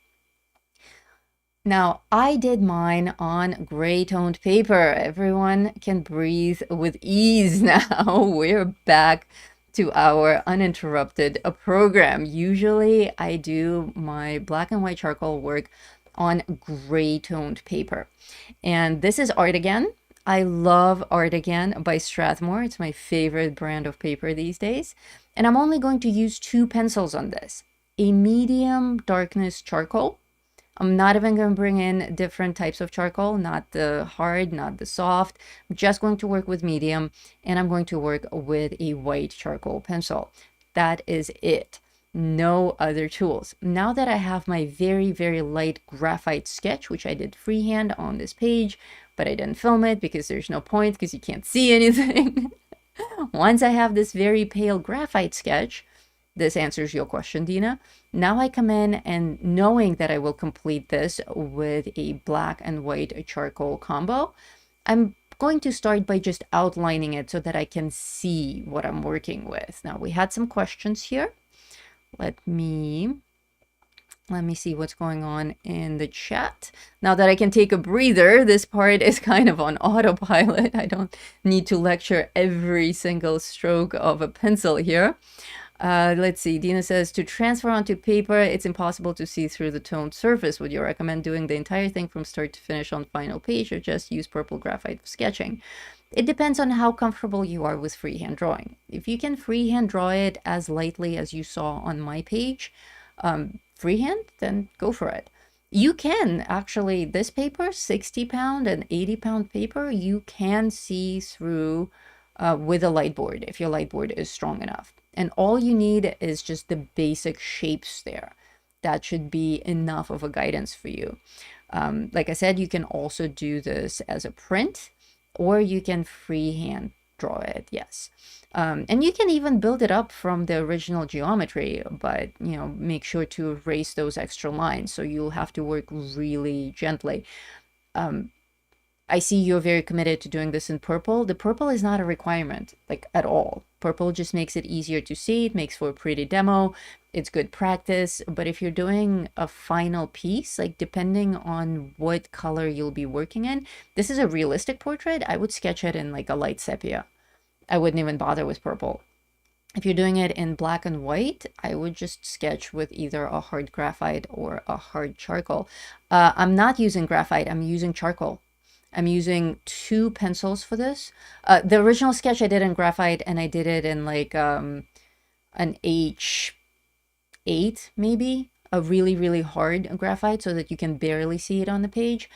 Now, I did mine on gray toned paper. Everyone can breathe with ease now. We're back to our uninterrupted program. Usually I do my black and white charcoal work on gray toned paper. And this is Art Again. I love Art Again by Strathmore. It's my favorite brand of paper these days. And I'm only going to use 2 pencils on this. A medium darkness charcoal. I'm not even going to bring in different types of charcoal, not the hard, not the soft. I'm just going to work with medium, and I'm going to work with a white charcoal pencil. That is it. No other tools. Now that I have my very, very light graphite sketch, which I did freehand on this page, but I didn't film it because there's no point because you can't see anything. Once I have this very pale graphite sketch, this answers your question, Dina. Now I come in and knowing that I will complete this with a black and white charcoal combo, I'm going to start by just outlining it so that I can see what I'm working with. Now we had some questions here. Let me see what's going on in the chat. Now that I can take a breather, this part is kind of on autopilot. I don't need to lecture every single stroke of a pencil here. Let's see. Dina says, to transfer onto paper, it's impossible to see through the toned surface. Would you recommend doing the entire thing from start to finish on final page or just use purple graphite for sketching? It depends on how comfortable you are with freehand drawing. If you can freehand draw it as lightly as you saw on my page, freehand, then go for it. You can actually, this paper, 60-pound and 80-pound paper, you can see through with a light board if your light board is strong enough. And all you need is just the basic shapes there. That should be enough of a guidance for you. Like I said, you can also do this as a print, or you can freehand draw it, yes. And you can even build it up from the original geometry, but make sure to erase those extra lines, so you'll have to work really gently. I see you're very committed to doing this in purple. The purple is not a requirement, like at all. Purple just makes it easier to see. It makes for a pretty demo. It's good practice. But if you're doing a final piece, like depending on what color you'll be working in, this is a realistic portrait. I would sketch it in like a light sepia. I wouldn't even bother with purple. If you're doing it in black and white, I would just sketch with either a hard graphite or a hard charcoal. I'm not using graphite. I'm using charcoal. I'm using 2 pencils for this. The original sketch I did in graphite, and I did it in like an H8 maybe, a really, really hard graphite so that you can barely see it on the page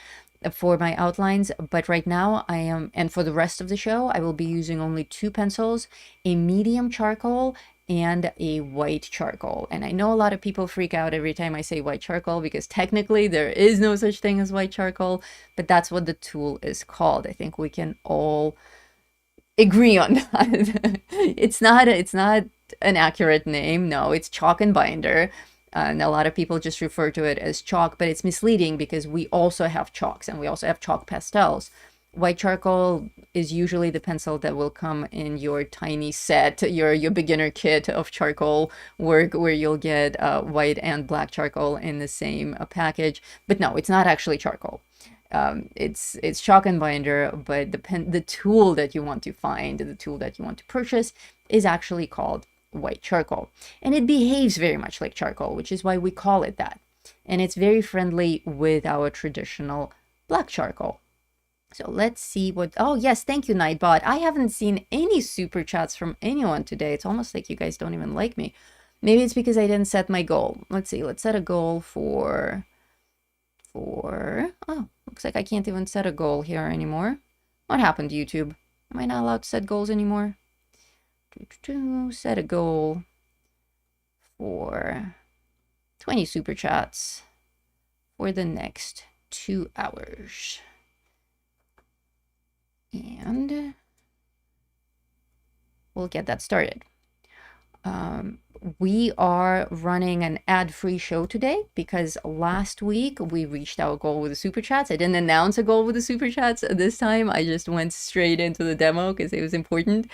for my outlines. But right now and for the rest of the show, I will be using only 2 pencils, a medium charcoal and a white charcoal. And I know a lot of people freak out every time I say white charcoal because technically there is no such thing as white charcoal, but that's what the tool is called. I think we can all agree on that. It's not an accurate name. No, it's chalk and binder. And a lot of people just refer to it as chalk, but it's misleading because we also have chalks and we also have chalk pastels. White charcoal is usually the pencil that will come in your tiny set, your beginner kit of charcoal work, where you'll get white and black charcoal in the same package. But no, it's not actually charcoal. It's chalk and binder, but the tool that you want to find, the tool that you want to purchase, is actually called white charcoal, and it behaves very much like charcoal, which is why we call it that. And it's very friendly with our traditional black charcoal. So let's see what, oh yes, thank you, Nightbot. I haven't seen any super chats from anyone today. It's almost like you guys don't even like me. Maybe it's because I didn't set my goal. Let's see, let's set a goal for, oh, looks like I can't even set a goal here anymore. What happened, YouTube? Am I not allowed to set goals anymore? Set a goal for 20 super chats for the next 2 hours. And we'll get that started. We are running an ad-free show today because last week we reached our goal with the super chats. I didn't announce a goal with the super chats this time. I just went straight into the demo because it was important.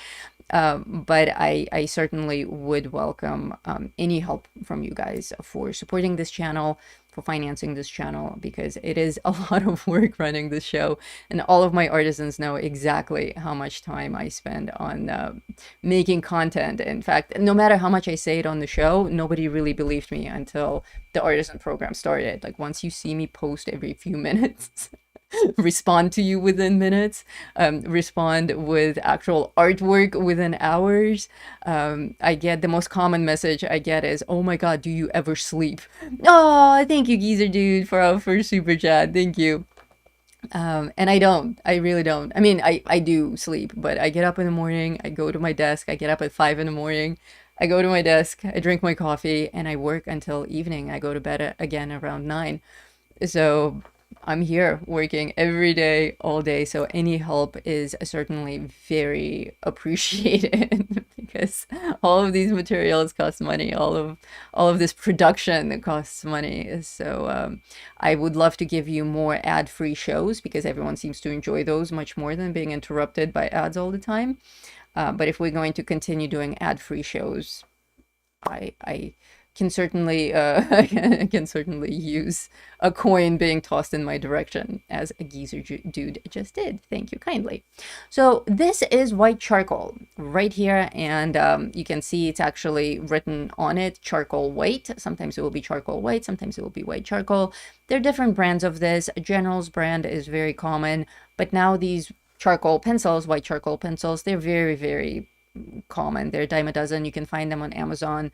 But I certainly would welcome any help from you guys for supporting this channel, for financing this channel, because it is a lot of work running this show, and all of my artisans know exactly how much time I spend on making content. In fact, no matter how much I say it on the show, nobody really believed me until the artisan program started. Like, once you see me post every few minutes, respond to you within minutes, respond with actual artwork within hours. I get the most common message I get is, "Oh my God, do you ever sleep?" Oh, thank you, Geezer Dude, for our first super chat. Thank you. And I don't. I really don't. I mean, I do sleep, but I get up in the morning, I go to my desk, I get up at 5 in the morning, I go to my desk, I drink my coffee, and I work until evening. I go to bed again around 9. So I'm here working every day, all day. So any help is certainly very appreciated because all of these materials cost money. All of this production costs money. So I would love to give you more ad-free shows because everyone seems to enjoy those much more than being interrupted by ads all the time. But if we're going to continue doing ad-free shows, I can certainly can certainly use a coin being tossed in my direction, as a Geezer Dude just did. Thank you kindly. So this is white charcoal right here, and you can see it's actually written on it, charcoal white. Sometimes it will be charcoal white, sometimes it will be white charcoal. There are different brands of this. General's brand is very common, but now these charcoal pencils, white charcoal pencils, they're very, very common. They're a dime a dozen. You can find them on Amazon.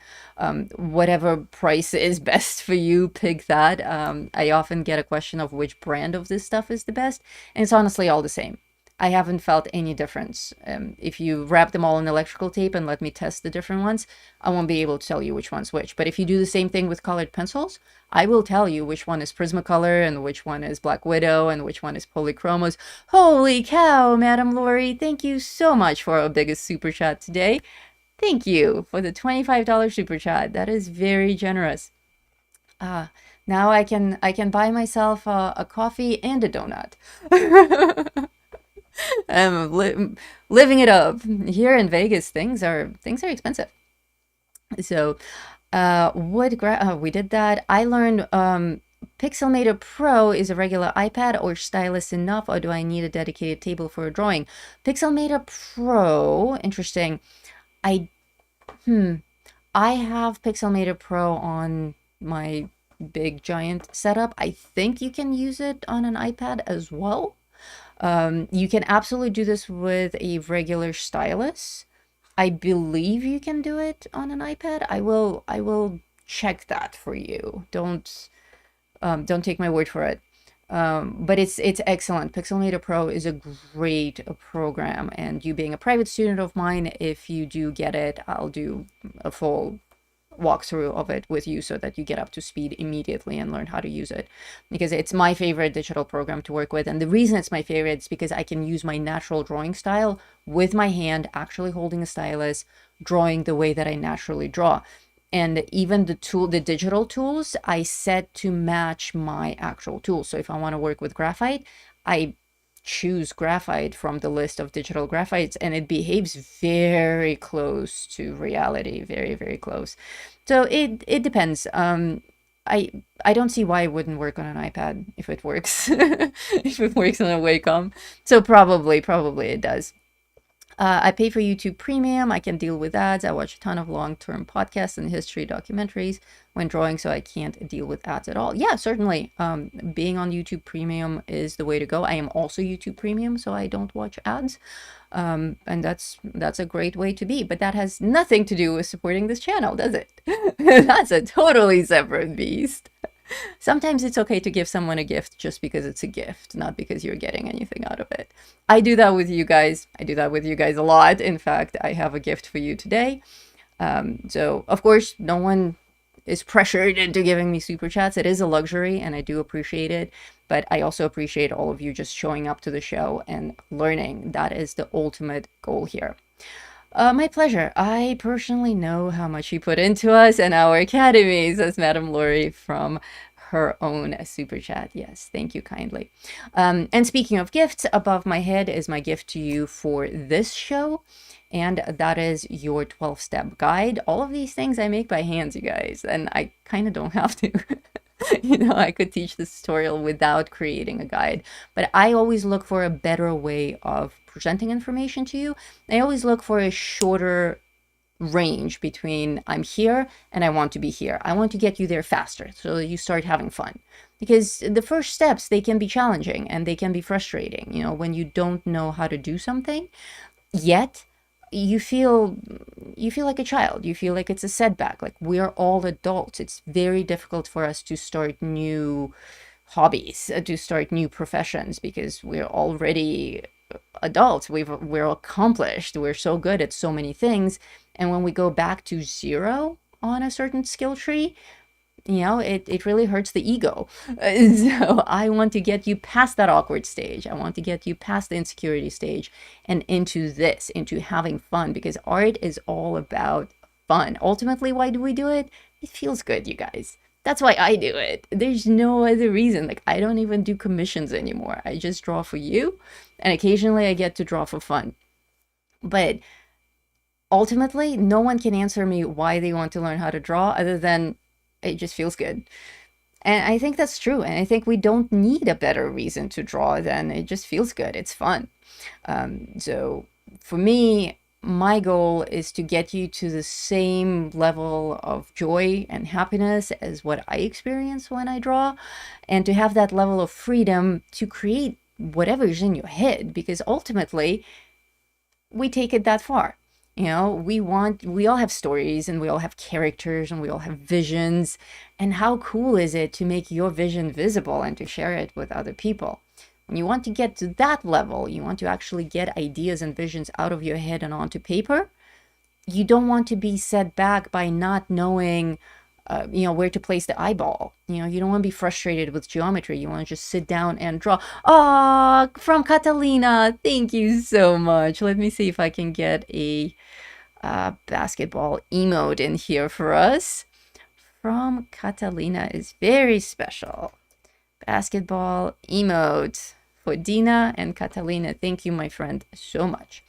Whatever price is best for you, pick that. I often get a question of which brand of this stuff is the best, and it's honestly all the same. I haven't felt any difference. If you wrap them all in electrical tape and let me test the different ones, I won't be able to tell you which one's which. But if you do the same thing with colored pencils, I will tell you which one is Prismacolor and which one is Black Widow and which one is Polychromos. Holy cow, Madam Lori, thank you so much for our biggest super chat today. Thank you for the $25 super chat. That is very generous. Now I can buy myself a coffee and a donut. I'm living it up. Here in Vegas, things are expensive. So we did that. I learned Pixelmator Pro is a regular iPad or stylus enough, or do I need a dedicated table for a drawing? Pixelmator Pro, interesting. I have Pixelmator Pro on my big giant setup. I think you can use it on an iPad as well. You can absolutely do this with a regular stylus. I believe you can do it on an iPad. I will check that for you. Don't take my word for it. But it's excellent. Pixelmator Pro is a great program, and you being a private student of mine, if you do get it, I'll do a full walkthrough of it with you so that you get up to speed immediately and learn how to use it, because it's my favorite digital program to work with. And the reason it's my favorite is because I can use my natural drawing style with my hand, actually holding a stylus, drawing the way that I naturally draw. And even the digital tools, I set to match my actual tools. So if I want to work with graphite, I choose graphite from the list of digital graphites, and it behaves very close to reality, very, very close. So it depends. I don't see why it wouldn't work on an iPad if it works, if it works on a Wacom. So probably it does. I pay for YouTube Premium. I can deal with ads. I watch a ton of long-term podcasts and history documentaries when drawing, so I can't deal with ads at all. Yeah, certainly. Being on YouTube Premium is the way to go. I am also YouTube Premium, so I don't watch ads. And that's a great way to be. But that has nothing to do with supporting this channel, does it? That's a totally separate beast. Sometimes it's okay to give someone a gift just because it's a gift, not because you're getting anything out of it. I do that with you guys. I do that with you guys a lot. In fact, I have a gift for you today. So, of course, no one is pressured into giving me super chats. It is a luxury, and I do appreciate it. But I also appreciate all of you just showing up to the show and learning. That is the ultimate goal here. My pleasure. I personally know how much you put into us and our academy, says Madam Lori from her own super chat. Yes, thank you kindly. And speaking of gifts, above my head is my gift to you for this show, and that is your 12-step guide. All of these things I make by hands, you guys, and I kind of don't have to. You know, I could teach this tutorial without creating a guide, but I always look for a better way of presenting information to you. I always look for a shorter range between I'm here and I want to be here. I want to get you there faster so that you start having fun. Because the first steps, they can be challenging and they can be frustrating, you know, when you don't know how to do something yet. You feel like a child. You feel like it's a setback. Like, we're all adults. It's very difficult for us to start new hobbies, to start new professions, because we're already adults. We're accomplished. We're so good at so many things. And when we go back to zero on a certain skill tree, you know, it really hurts the ego. So I want to get you past that awkward stage. I want to get you past the insecurity stage and into having fun, because art is all about fun. Ultimately, why do we do it? It feels good, you guys. That's why I do it. There's no other reason. Like, I don't even do commissions anymore. I just draw for you, and occasionally I get to draw for fun. But ultimately, no one can answer me why they want to learn how to draw other than it just feels good. And I think that's true. And I think we don't need a better reason to draw than it just feels good. It's fun. So for me, my goal is to get you to the same level of joy and happiness as what I experience when I draw, and to have that level of freedom to create whatever's in your head, because ultimately we take it that far. You know, we all have stories, and we all have characters, and we all have visions. And how cool is it to make your vision visible and to share it with other people? When you want to get to that level, you want to actually get ideas and visions out of your head and onto paper. You don't want to be set back by not knowing, you know, where to place the eyeball. You know, you don't want to be frustrated with geometry. You want to just sit down and draw. Oh, from Catalina, thank you so much. Let me see if I can get a basketball emote in here for us. From Catalina is very special. Basketball emote for Dina and Catalina. Thank you, my friend, so much.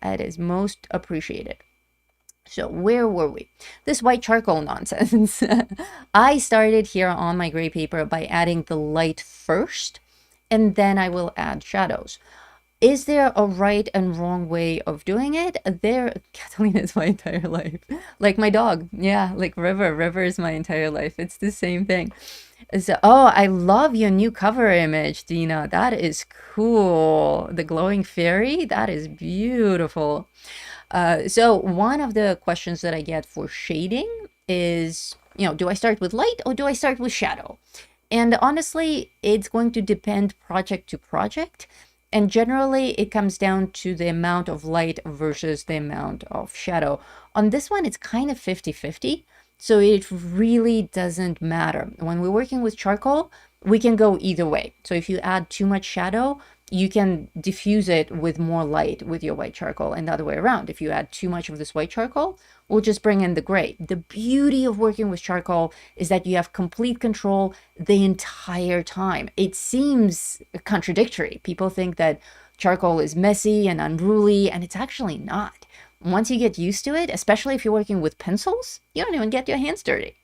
That is most appreciated. So where were we? This white charcoal nonsense. I started here on my gray paper by adding the light first, and then I will add shadows. Is there a right and wrong way of doing it? Catalina is my entire life. Like my dog. Yeah, like River. River is my entire life. It's the same thing. So, oh, I love your new cover image, Dina. That is cool. The glowing fairy. That is beautiful. So one of the questions that I get for shading is, you know, do I start with light or do I start with shadow? And honestly, it's going to depend project to project. And generally, it comes down to the amount of light versus the amount of shadow. On this one, it's kind of 50-50. So it really doesn't matter. When we're working with charcoal, we can go either way. So if you add too much shadow, you can diffuse it with more light with your white charcoal, and the other way around. If you add too much of this white charcoal, we'll just bring in the gray. The beauty of working with charcoal is that you have complete control the entire time. It seems contradictory. People think that charcoal is messy and unruly, and it's actually not. Once you get used to it, especially if you're working with pencils, you don't even get your hands dirty.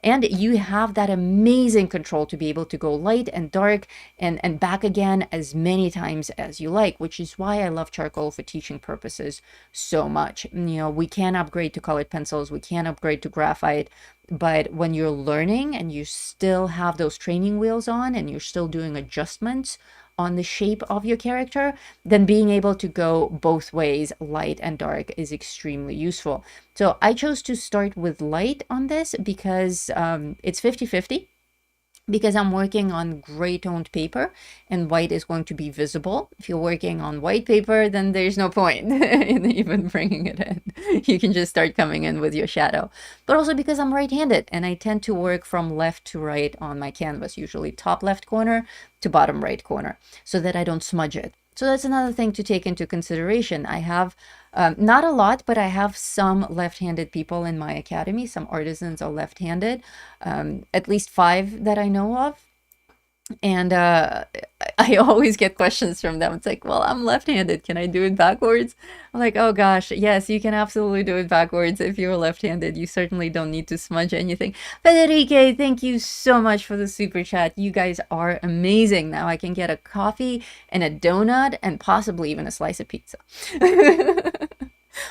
And you have that amazing control to be able to go light and dark and back again as many times as you like, which is why I love charcoal for teaching purposes so much. You know, we can upgrade to colored pencils, we can upgrade to graphite, but when you're learning and you still have those training wheels on and you're still doing adjustments on the shape of your character, then being able to go both ways, light and dark, is extremely useful. So I chose to start with light on this because it's 50-50, because I'm working on gray toned paper and white is going to be visible. If you're working on white paper, then there's no point in even bringing it in. You can just start coming in with your shadow. But also because I'm right-handed and I tend to work from left to right on my canvas, usually top left corner to bottom right corner, so that I don't smudge it. So that's another thing to take into consideration. I have not a lot, but I have some left-handed people in my academy. Some artisans are left-handed, at least 5 that I know of. And I always get questions from them. It's like, well, I'm left-handed. Can I do it backwards? I'm like, oh gosh, yes, you can absolutely do it backwards. If you're left-handed, you certainly don't need to smudge anything. Federique, thank you so much for the super chat. You guys are amazing. Now I can get a coffee and a donut and possibly even a slice of pizza.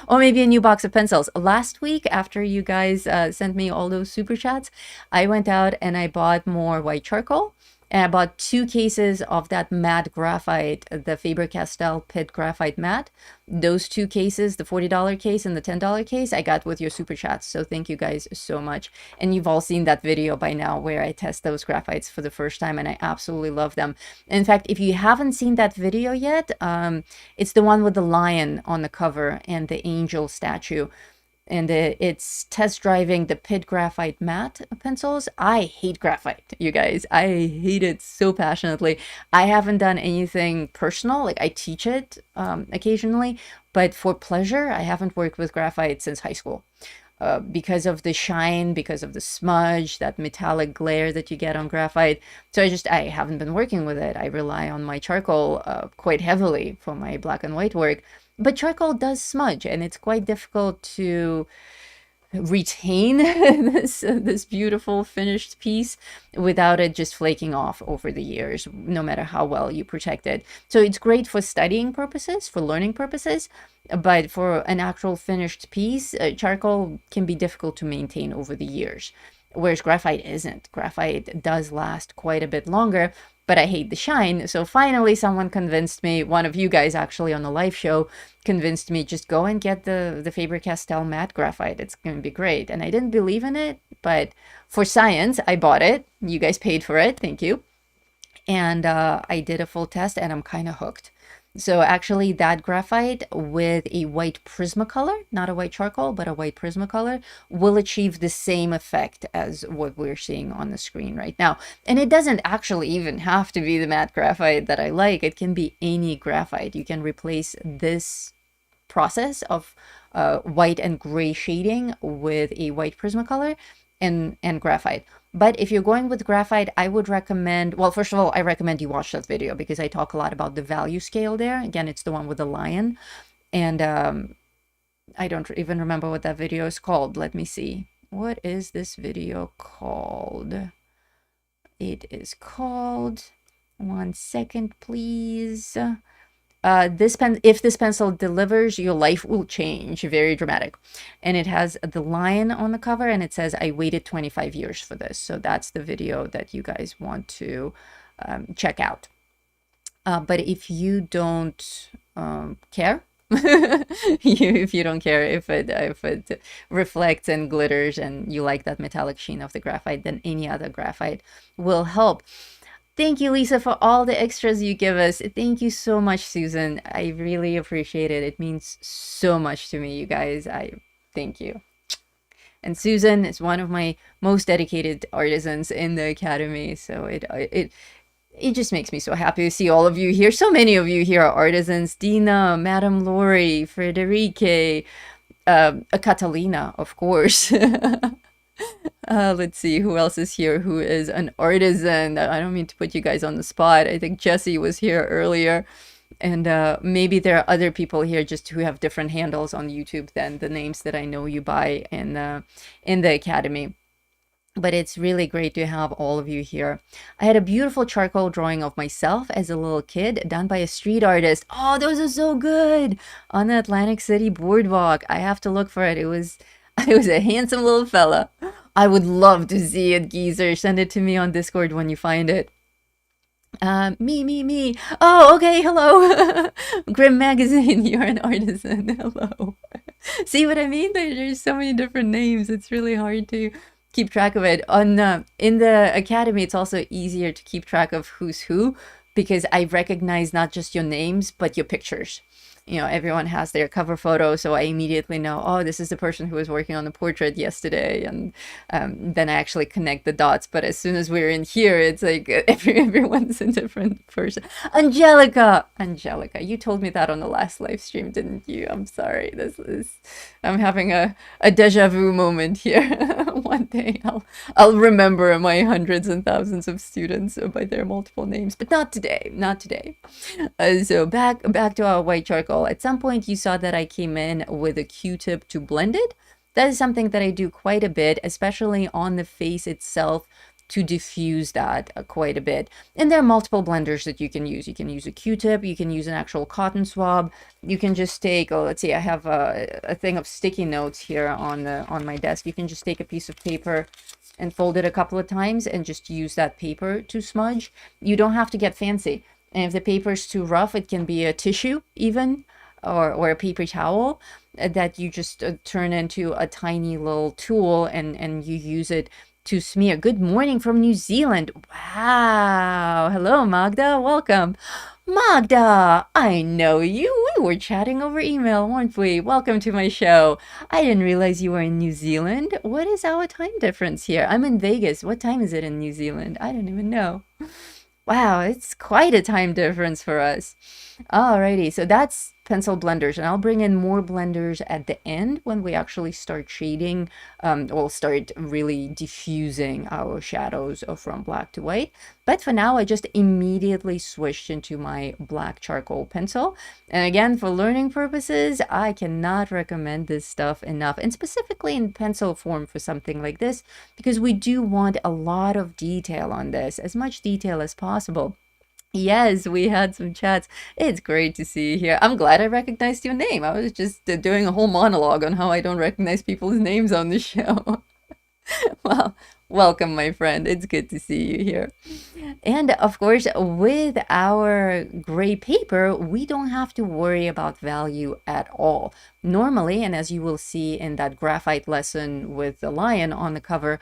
Or maybe a new box of pencils. Last week, after you guys sent me all those super chats, I went out and I bought more white charcoal. And I bought 2 cases of that matte graphite, the Faber-Castell Pit Graphite Matte. Those 2 cases, the $40 case and the $10 case, I got with your super chats. So thank you guys so much. And you've all seen that video by now where I test those graphites for the first time, and I absolutely love them. In fact, if you haven't seen that video yet, it's the one with the lion on the cover and the angel statue. And it's test driving the Pit Graphite Matte pencils. I hate graphite, you guys. I hate it so passionately. I haven't done anything personal. Like, I teach it occasionally, but for pleasure, I haven't worked with graphite since high school. Because of the shine, because of the smudge, that metallic glare that you get on graphite. So I haven't been working with it. I rely on my charcoal quite heavily for my black and white work. But charcoal does smudge, and it's quite difficult to retain this beautiful finished piece without it just flaking off over the years, no matter how well you protect it. So it's great for studying purposes, for learning purposes, but for an actual finished piece, charcoal can be difficult to maintain over the years, whereas graphite isn't. Graphite does last quite a bit longer, but I hate the shine. So finally someone convinced me, one of you guys actually on the live show convinced me, just go and get the Faber-Castell matte graphite. It's going to be great. And I didn't believe in it, but for science, I bought it. You guys paid for it. Thank you. And I did a full test and I'm kind of hooked. So actually that graphite with a white Prismacolor, not a white charcoal, but a white Prismacolor, will achieve the same effect as what we're seeing on the screen right now. And it doesn't actually even have to be the matte graphite that I like. It can be any graphite. You can replace this process of white and gray shading with a white Prismacolor and graphite. But if you're going with graphite, I would recommend, well, first of all, I recommend you watch that video because I talk a lot about the value scale there. Again, it's the one with the lion. And I don't even remember what that video is called. Let me see. What is this video called? It is called, 1 second, please. If this pencil delivers, your life will change. Very dramatic. And it has the lion on the cover and it says, I waited 25 years for this. So that's the video that you guys want to check out. But if you don't care If you don't care if it reflects and glitters and you like that metallic sheen of the graphite, then any other graphite will help. Thank you, Lisa, for all the extras you give us. Thank you so much, Susan. I really appreciate it. It means so much to me, you guys. I thank you. And Susan is one of my most dedicated artisans in the academy, so it just makes me so happy to see all of you here. So many of you here are artisans. Dina, Madame Lori, Frederique, Catalina, of course. Let's see who else is here who is an artisan. I don't mean to put you guys on the spot. I think Jesse was here earlier. And maybe there are other people here just who have different handles on YouTube than the names that I know you by in the academy. But it's really great to have all of you here. I had a beautiful charcoal drawing of myself as a little kid done by a street artist. Oh, those are so good! On the Atlantic City boardwalk. I have to look for it. It was a handsome little fella. I would love to see it, geezer. Send it to me on Discord when you find it. Me. Oh, okay, hello. Grim Magazine, you're an artisan. Hello. See what I mean? There's so many different names. It's really hard to keep track of it. In the academy, it's also easier to keep track of who's who because I recognize not just your names, but your pictures. You know, everyone has their cover photo, so I immediately know, oh, this is the person who was working on the portrait yesterday, and then I actually connect the dots. But as soon as we're in here, it's like everyone's a different person. Angelica, you told me that on the last live stream, didn't you? I'm sorry. I'm having a deja vu moment here. One day I'll remember my hundreds and thousands of students by their multiple names, but not today. So back to our white charcoal. At some point you saw that I came in with a Q-tip to blend it. That is something that I do quite a bit, especially on the face itself, to diffuse that quite a bit. And there are multiple blenders that you can use. You can use a Q-tip, you can use an actual cotton swab, you can just take, let's see, I have a thing of sticky notes here on my desk. You can just take a piece of paper and fold it a couple of times and just use that paper to smudge. You don't have to get fancy. And if the paper is too rough, it can be a tissue even, or a paper towel that you just turn into a tiny little tool and you use it to smear. Good morning from New Zealand. Wow. Hello, Magda. Welcome. Magda, I know you. We were chatting over email, weren't we? Welcome to my show. I didn't realize you were in New Zealand. What is our time difference here? I'm in Vegas. What time is it in New Zealand? I don't even know. Wow, it's quite a time difference for us. Alrighty, so that's pencil blenders, and I'll bring in more blenders at the end when we actually start shading. We'll start really diffusing our shadows from black to white. But for now, I just immediately switched into my black charcoal pencil. And again, for learning purposes, I cannot recommend this stuff enough, and specifically in pencil form for something like this, because we do want a lot of detail on this, as much detail as possible. Yes, we had some chats. It's great to see you here. I'm glad I recognized your name. I was just doing a whole monologue on how I don't recognize people's names on the show. Well, welcome, my friend. It's good to see you here. And of course, with our gray paper, we don't have to worry about value at all. Normally, and as you will see in that graphite lesson with the lion on the cover,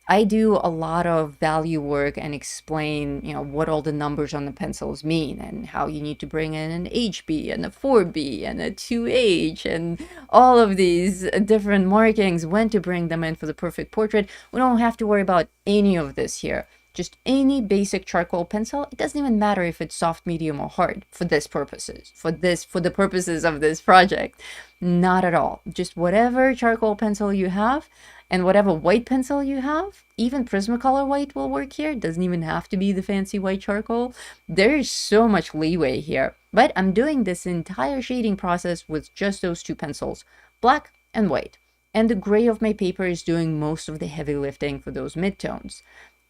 I do a lot of value work and explain, what all the numbers on the pencils mean and how you need to bring in an HB and a 4B and a 2H and all of these different markings, when to bring them in for the perfect portrait. We don't have to worry about any of this here. Just any basic charcoal pencil. It doesn't even matter if it's soft, medium, or hard for this purposes, for the purposes of this project. Not at all. Just whatever charcoal pencil you have and whatever white pencil you have. Even Prismacolor white will work here. It doesn't even have to be the fancy white charcoal. There is so much leeway here. But I'm doing this entire shading process with just those two pencils, black and white. And the gray of my paper is doing most of the heavy lifting for those midtones.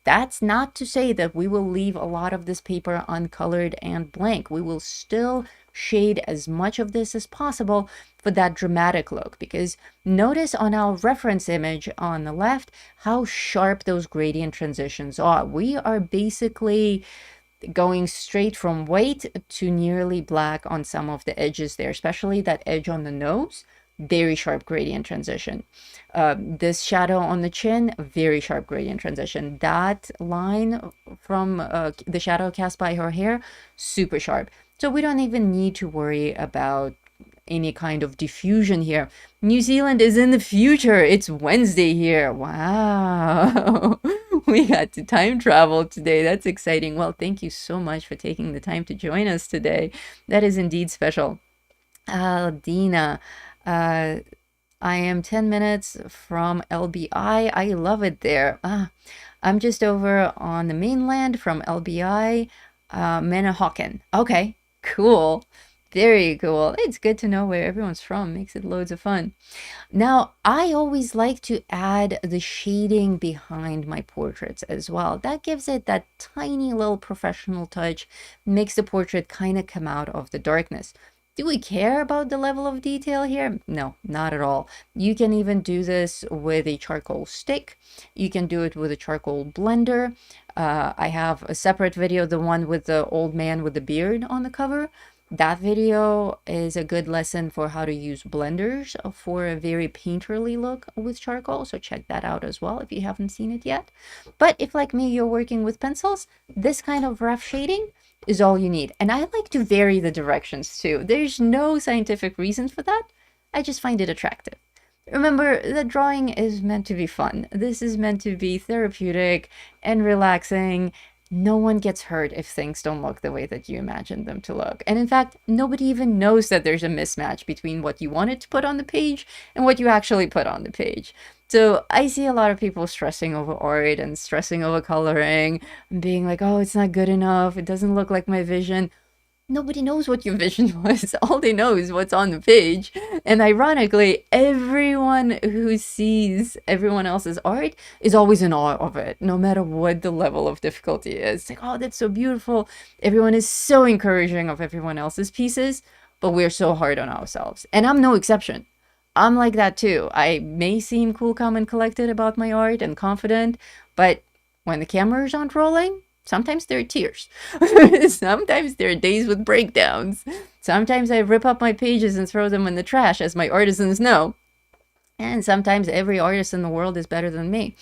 That's not to say that we will leave a lot of this paper uncolored and blank. We will still shade as much of this as possible for that dramatic look, because notice on our reference image on the left how sharp those gradient transitions are. We are basically going straight from white to nearly black on some of the edges there, especially that edge on the nose. Very sharp gradient transition. This shadow on the chin, very sharp gradient transition. That line from the shadow cast by her hair, super sharp. So we don't even need to worry about any kind of diffusion here. New Zealand is in the future. It's Wednesday here. Wow. We got to time travel today. That's exciting. Well, thank you so much for taking the time to join us today. That is indeed special. Dina, I am 10 minutes from LBI. I love it there. I'm just over on the mainland from LBI, Manahawkin. Okay, cool. Very cool. It's good to know where everyone's from. Makes it loads of fun. Now, I always like to add the shading behind my portraits as well. That gives it that tiny little professional touch, makes the portrait kind of come out of the darkness. Do we care about the level of detail here? No, not at all. You can even do this with a charcoal stick. You can do it with a charcoal blender. I have a separate video, the one with the old man with the beard on the cover. That video is a good lesson for how to use blenders for a very painterly look with charcoal. So check that out as well if you haven't seen it yet. But if, like me, you're working with pencils, this kind of rough shading is all you need. And I like to vary the directions too. There's no scientific reason for that. I just find it attractive. Remember, the drawing is meant to be fun. This is meant to be therapeutic and relaxing. No one gets hurt if things don't look the way that you imagined them to look. And in fact, nobody even knows that there's a mismatch between what you wanted to put on the page and what you actually put on the page. So I see a lot of people stressing over art and stressing over coloring and being like, oh, it's not good enough. It doesn't look like my vision. Nobody knows what your vision was. All they know is what's on the page. And ironically, everyone who sees everyone else's art is always in awe of it, no matter what the level of difficulty is. It's like, oh, that's so beautiful. Everyone is so encouraging of everyone else's pieces, but we're so hard on ourselves. And I'm no exception. I'm like that too. I may seem cool, calm, and collected about my art and confident, but when the cameras aren't rolling, sometimes there are tears. Sometimes there are days with breakdowns. Sometimes I rip up my pages and throw them in the trash, as my artisans know. And sometimes every artist in the world is better than me.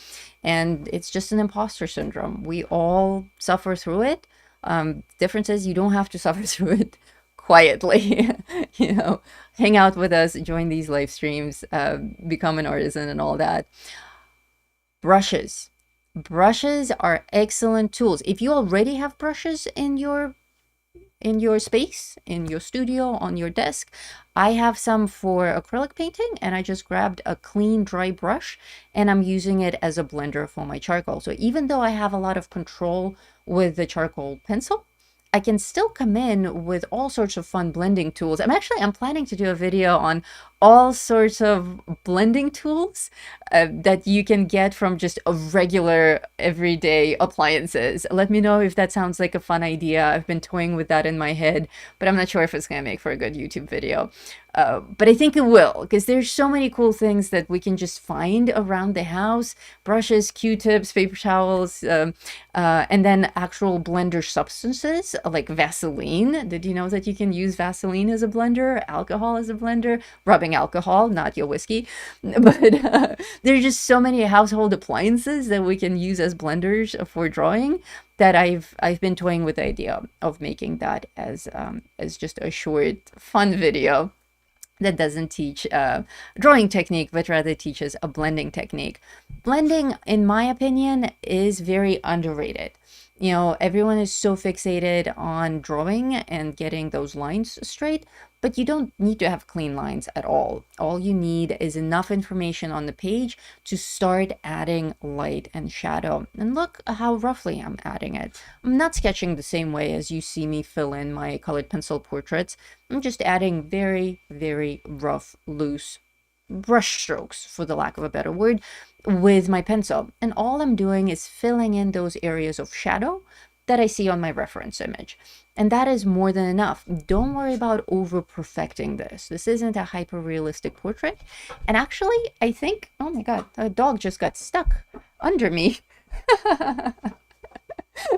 And it's just an imposter syndrome. We all suffer through it. Difference is you don't have to suffer through it quietly. You know, hang out with us, join these live streams, become an artisan and all that. Brushes. Brushes are excellent tools. If you already have brushes in your space, in your studio, on your desk, I have some for acrylic painting, and I just grabbed a clean dry brush and I'm using it as a blender for my charcoal. So even though I have a lot of control with the charcoal pencil, I can still come in with all sorts of fun blending tools. I'm planning to do a video on all sorts of blending tools that you can get from just a regular everyday appliances. Let me know if that sounds like a fun idea. I've been toying with that in my head, but I'm not sure if it's going to make for a good YouTube video. But I think it will, because there's so many cool things that we can just find around the house. Brushes, Q-tips, paper towels, and then actual blender substances like Vaseline. Did you know that you can use Vaseline as a blender, alcohol as a blender? Rubbing alcohol, not your whiskey. But there's just so many household appliances that we can use as blenders for drawing that I've been toying with the idea of making that as just a short, fun video that doesn't teach drawing technique, but rather teaches a blending technique. Blending, in my opinion, is very underrated. You know, everyone is so fixated on drawing and getting those lines straight, but you don't need to have clean lines at all. All you need is enough information on the page to start adding light and shadow. And look how roughly I'm adding it. I'm not sketching the same way as you see me fill in my colored pencil portraits. I'm just adding very, very rough, loose brush strokes, for the lack of a better word, with my pencil. And all I'm doing is filling in those areas of shadow that I see on my reference image. And that is more than enough. Don't worry about over perfecting this. This isn't a hyper realistic portrait. And actually, I think, oh my God, a dog just got stuck under me.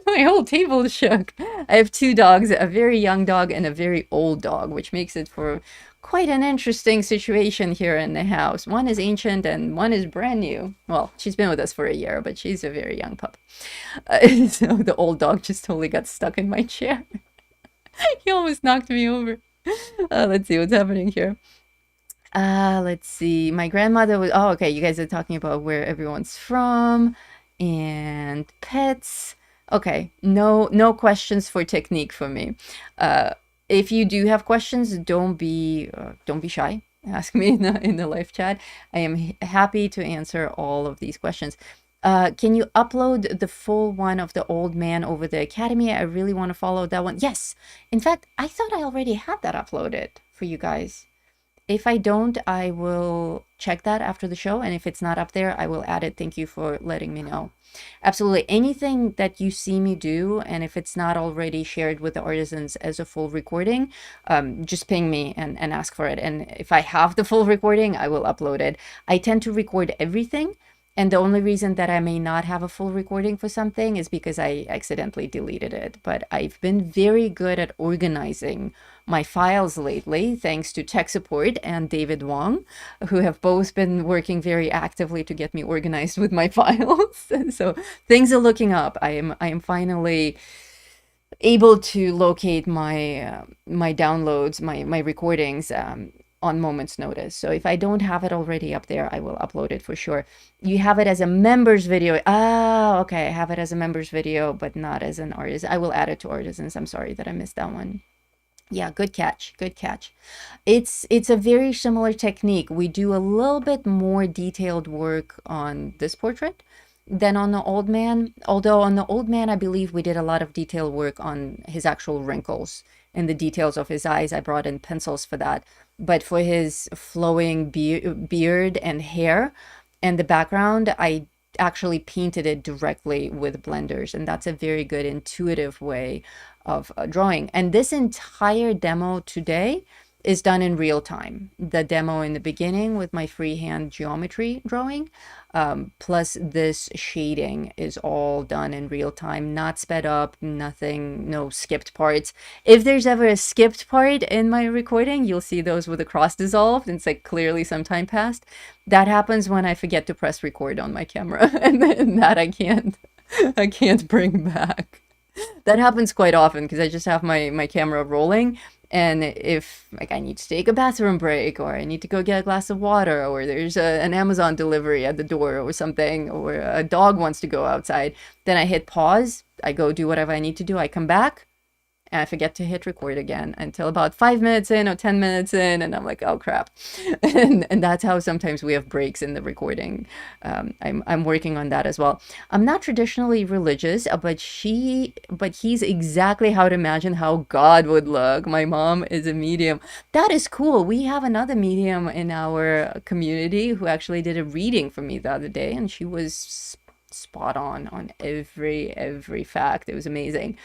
My whole table shook. I have two dogs, a very young dog and a very old dog, which makes it for quite an interesting situation here in the house. One is ancient and one is brand new. Well, she's been with us for a year, but she's a very young pup. So the old dog just totally got stuck in my chair. He almost knocked me over. Let's see what's happening here. Let's see. My grandmother was, oh, okay. You guys are talking about where everyone's from and pets. Okay. No questions for technique for me. If you do have questions, don't be shy. Ask me in the live chat. I am happy to answer all of these questions. Can you upload the full one of the old man over the academy? I really want to follow that one. Yes. In fact, I thought I already had that uploaded for you guys. If I don't, I will check that after the show. And if it's not up there, I will add it. Thank you for letting me know. Absolutely. Anything that you see me do, and if it's not already shared with the artisans as a full recording, just ping me and ask for it. And if I have the full recording, I will upload it. I tend to record everything. And the only reason that I may not have a full recording for something is because I accidentally deleted it. But I've been very good at organizing my files lately, thanks to tech support and David Wong, who have both been working very actively to get me organized with my files. So things are looking up. I am finally able to locate my my downloads, my recordings on moment's notice. So if I don't have it already up there, I will upload it for sure. You have it as a members video. Ah, okay. I have it as a members video, but not as an artist. I will add it to artisans. I'm sorry that I missed that one. Yeah, good catch. Good catch. It's a very similar technique. We do a little bit more detailed work on this portrait than on the old man. Although on the old man, I believe we did a lot of detailed work on his actual wrinkles and the details of his eyes. I brought in pencils for that. But for his flowing beard and hair and the background, I actually painted it directly with blenders. And that's a very good intuitive way of drawing. And this entire demo today is done in real time. The demo in the beginning with my freehand geometry drawing, plus this shading is all done in real time, not sped up, nothing, no skipped parts. If there's ever a skipped part in my recording, you'll see those with a cross dissolved. And it's like clearly some time passed. That happens when I forget to press record on my camera, and that I can't bring back. That happens quite often because I just have my camera rolling, and if like I need to take a bathroom break, or I need to go get a glass of water, or there's an Amazon delivery at the door or something, or a dog wants to go outside, then I hit pause, I go do whatever I need to do, I come back, and I forget to hit record again until about 5 minutes in or 10 minutes in, and I'm like, oh crap. And that's how sometimes we have breaks in the recording. I'm working on that as well. I'm not traditionally religious, but he's exactly how to imagine how God would look. My mom is a medium. That is cool. We have another medium in our community who actually did a reading for me the other day, and she was spot on every fact. It was amazing.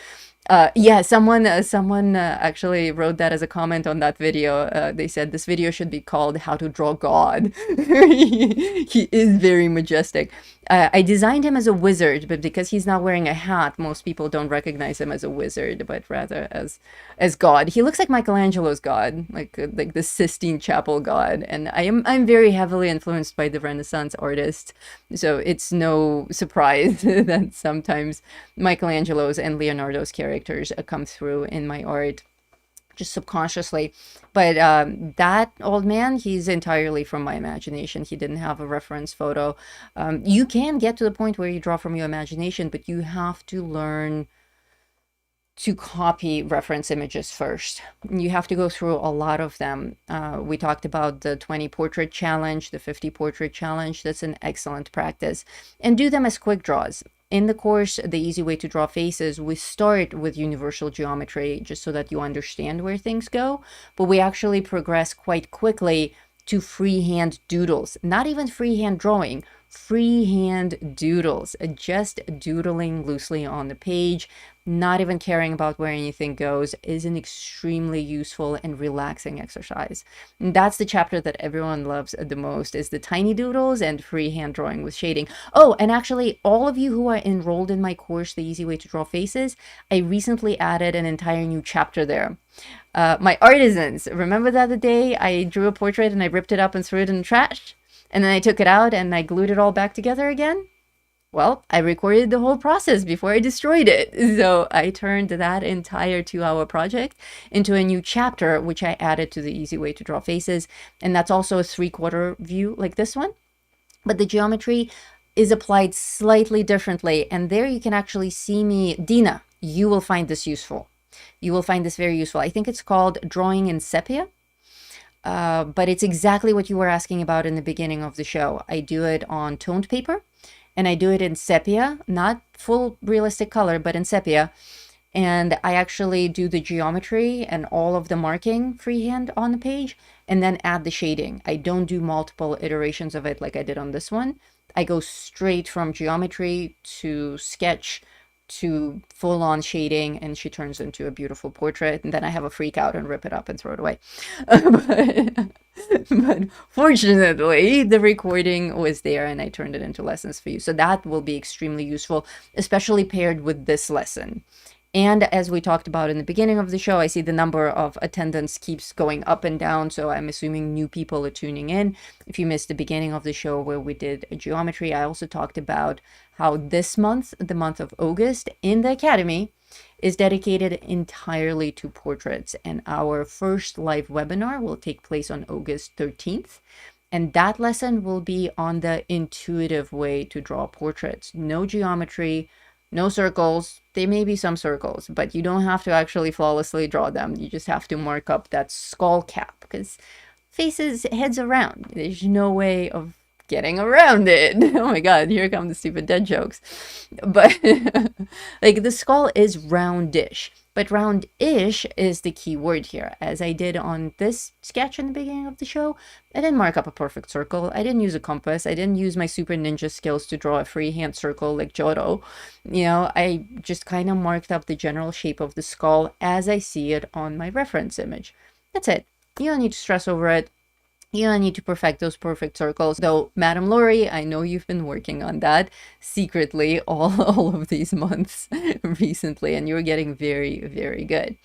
Yeah, someone actually wrote that as a comment on that video. They said this video should be called How to Draw God. He is very majestic. I designed him as a wizard, but because he's not wearing a hat, most people don't recognize him as a wizard, but rather as God. He looks like Michelangelo's God, like the Sistine Chapel God. And I'm very heavily influenced by the Renaissance artists, so it's no surprise that sometimes Michelangelo's and Leonardo's characters come through in my art just subconsciously. But that old man, he's entirely from my imagination. He didn't have a reference photo. You can get to the point where you draw from your imagination, but you have to learn to copy reference images first. You have to go through a lot of them. We talked about the 20 portrait challenge, the 50 portrait challenge. That's an excellent practice. And do them as quick draws. In the course, The Easy Way to Draw Faces, we start with universal geometry just so that you understand where things go, but we actually progress quite quickly to freehand doodles, not even freehand drawing, freehand doodles, just doodling loosely on the page, not even caring about where anything goes, is an extremely useful and relaxing exercise. And that's the chapter that everyone loves the most, is the tiny doodles and freehand drawing with shading. Oh, and actually, all of you who are enrolled in my course, The Easy Way to Draw Faces, I recently added an entire new chapter there. My artisans, remember the other day I drew a portrait and I ripped it up and threw it in the trash? And then I took it out and I glued it all back together again? Well, I recorded the whole process before I destroyed it. So I turned that entire 2-hour project into a new chapter, which I added to The Easy Way to Draw Faces. And that's also a 3/4 view like this one. But the geometry is applied slightly differently. And there you can actually see me. Dina, you will find this useful. You will find this very useful. I think it's called Drawing in Sepia. But it's exactly what you were asking about in the beginning of the show. I do it on toned paper. And I do it in sepia, not full realistic color, but in sepia. And I actually do the geometry and all of the marking freehand on the page, and then add the shading. I don't do multiple iterations of it like I did on this one. I go straight from geometry to sketch to full-on shading, and she turns into a beautiful portrait. And then I have a freak out and rip it up and throw it away. But fortunately, the recording was there and I turned it into lessons for you. So that will be extremely useful, especially paired with this lesson. And as we talked about in the beginning of the show, I see the number of attendants keeps going up and down. So I'm assuming new people are tuning in. If you missed the beginning of the show where we did geometry, I also talked about how this month, the month of August, in the Academy is dedicated entirely to portraits. And our first live webinar will take place on August 13th. And that lesson will be on the intuitive way to draw portraits. No geometry, no circles. There may be some circles, but you don't have to actually flawlessly draw them. You just have to mark up that skull cap, because faces, heads around. There's no way of getting around it. Oh my god, here come the stupid dead jokes. But like, the skull is roundish, but roundish is the key word here. As I did on this sketch in the beginning of the show, I didn't mark up a perfect circle. I didn't use a compass. I didn't use my super ninja skills to draw a freehand circle like Joro. You know, I just kind of marked up the general shape of the skull as I see it on my reference image. That's it. You don't need to stress over it. You don't need to perfect those perfect circles. Though, Madam Lori, I know you've been working on that secretly all of these months recently, and you're getting very, very good.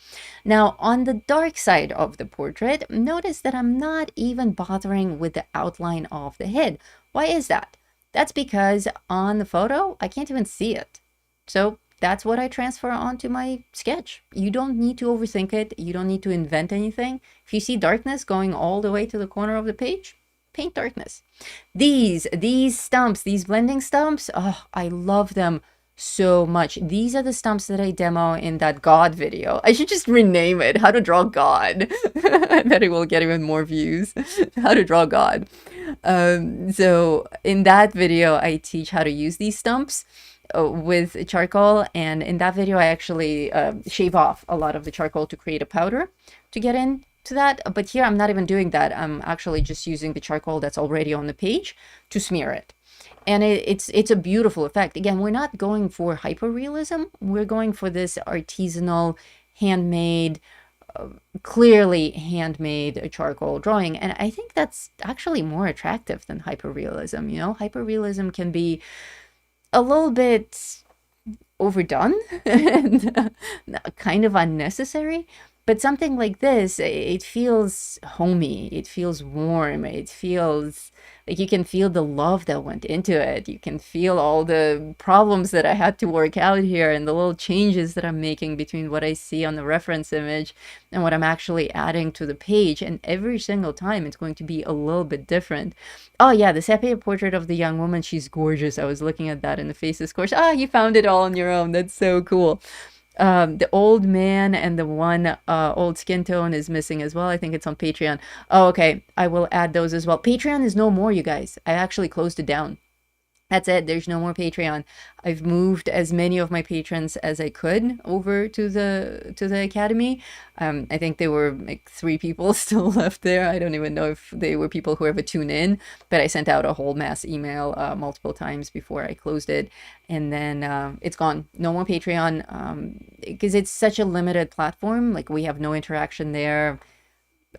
Now, on the dark side of the portrait, notice that I'm not even bothering with the outline of the head. Why is that? That's because on the photo, I can't even see it. So that's what I transfer onto my sketch. You don't need to overthink it. You don't need to invent anything. If you see darkness going all the way to the corner of the page, paint darkness. These stumps, these blending stumps, oh, I love them so much. These are the stumps that I demo in that God video. I should just rename it, How to Draw God. I bet it will get even more views. How to Draw God. So in that video, I teach how to use these stumps with charcoal, and in that video I actually shave off a lot of the charcoal to create a powder to get into that. But here I'm not even doing that. I'm actually just using the charcoal that's already on the page to smear it, and it's a beautiful effect. Again, we're not going for hyper-realism. We're going for this artisanal, handmade, clearly handmade charcoal drawing, and I think that's actually more attractive than hyper-realism. You know, hyper-realism can be a little bit overdone and kind of unnecessary, but something like this, it feels homey, it feels warm, it feels like you can feel the love that went into it. You can feel all the problems that I had to work out here and the little changes that I'm making between what I see on the reference image and what I'm actually adding to the page. And every single time it's going to be a little bit different. Oh yeah, the sepia portrait of the young woman, she's gorgeous. I was looking at that in the Faces course. Ah, you found it all on your own. That's so cool. The old man and the one old skin tone is missing as well. I think it's on Patreon. Oh, okay. I will add those as well. Patreon is no more, you guys. I actually closed it down. That's it. There's no more Patreon. I've moved as many of my patrons as I could over to the academy. I think there were like 3 people still left there. I don't even know if they were people who ever tune in, but I sent out a whole mass email multiple times before I closed it, and then it's gone. No more Patreon, because it's such a limited platform. Like, we have no interaction there.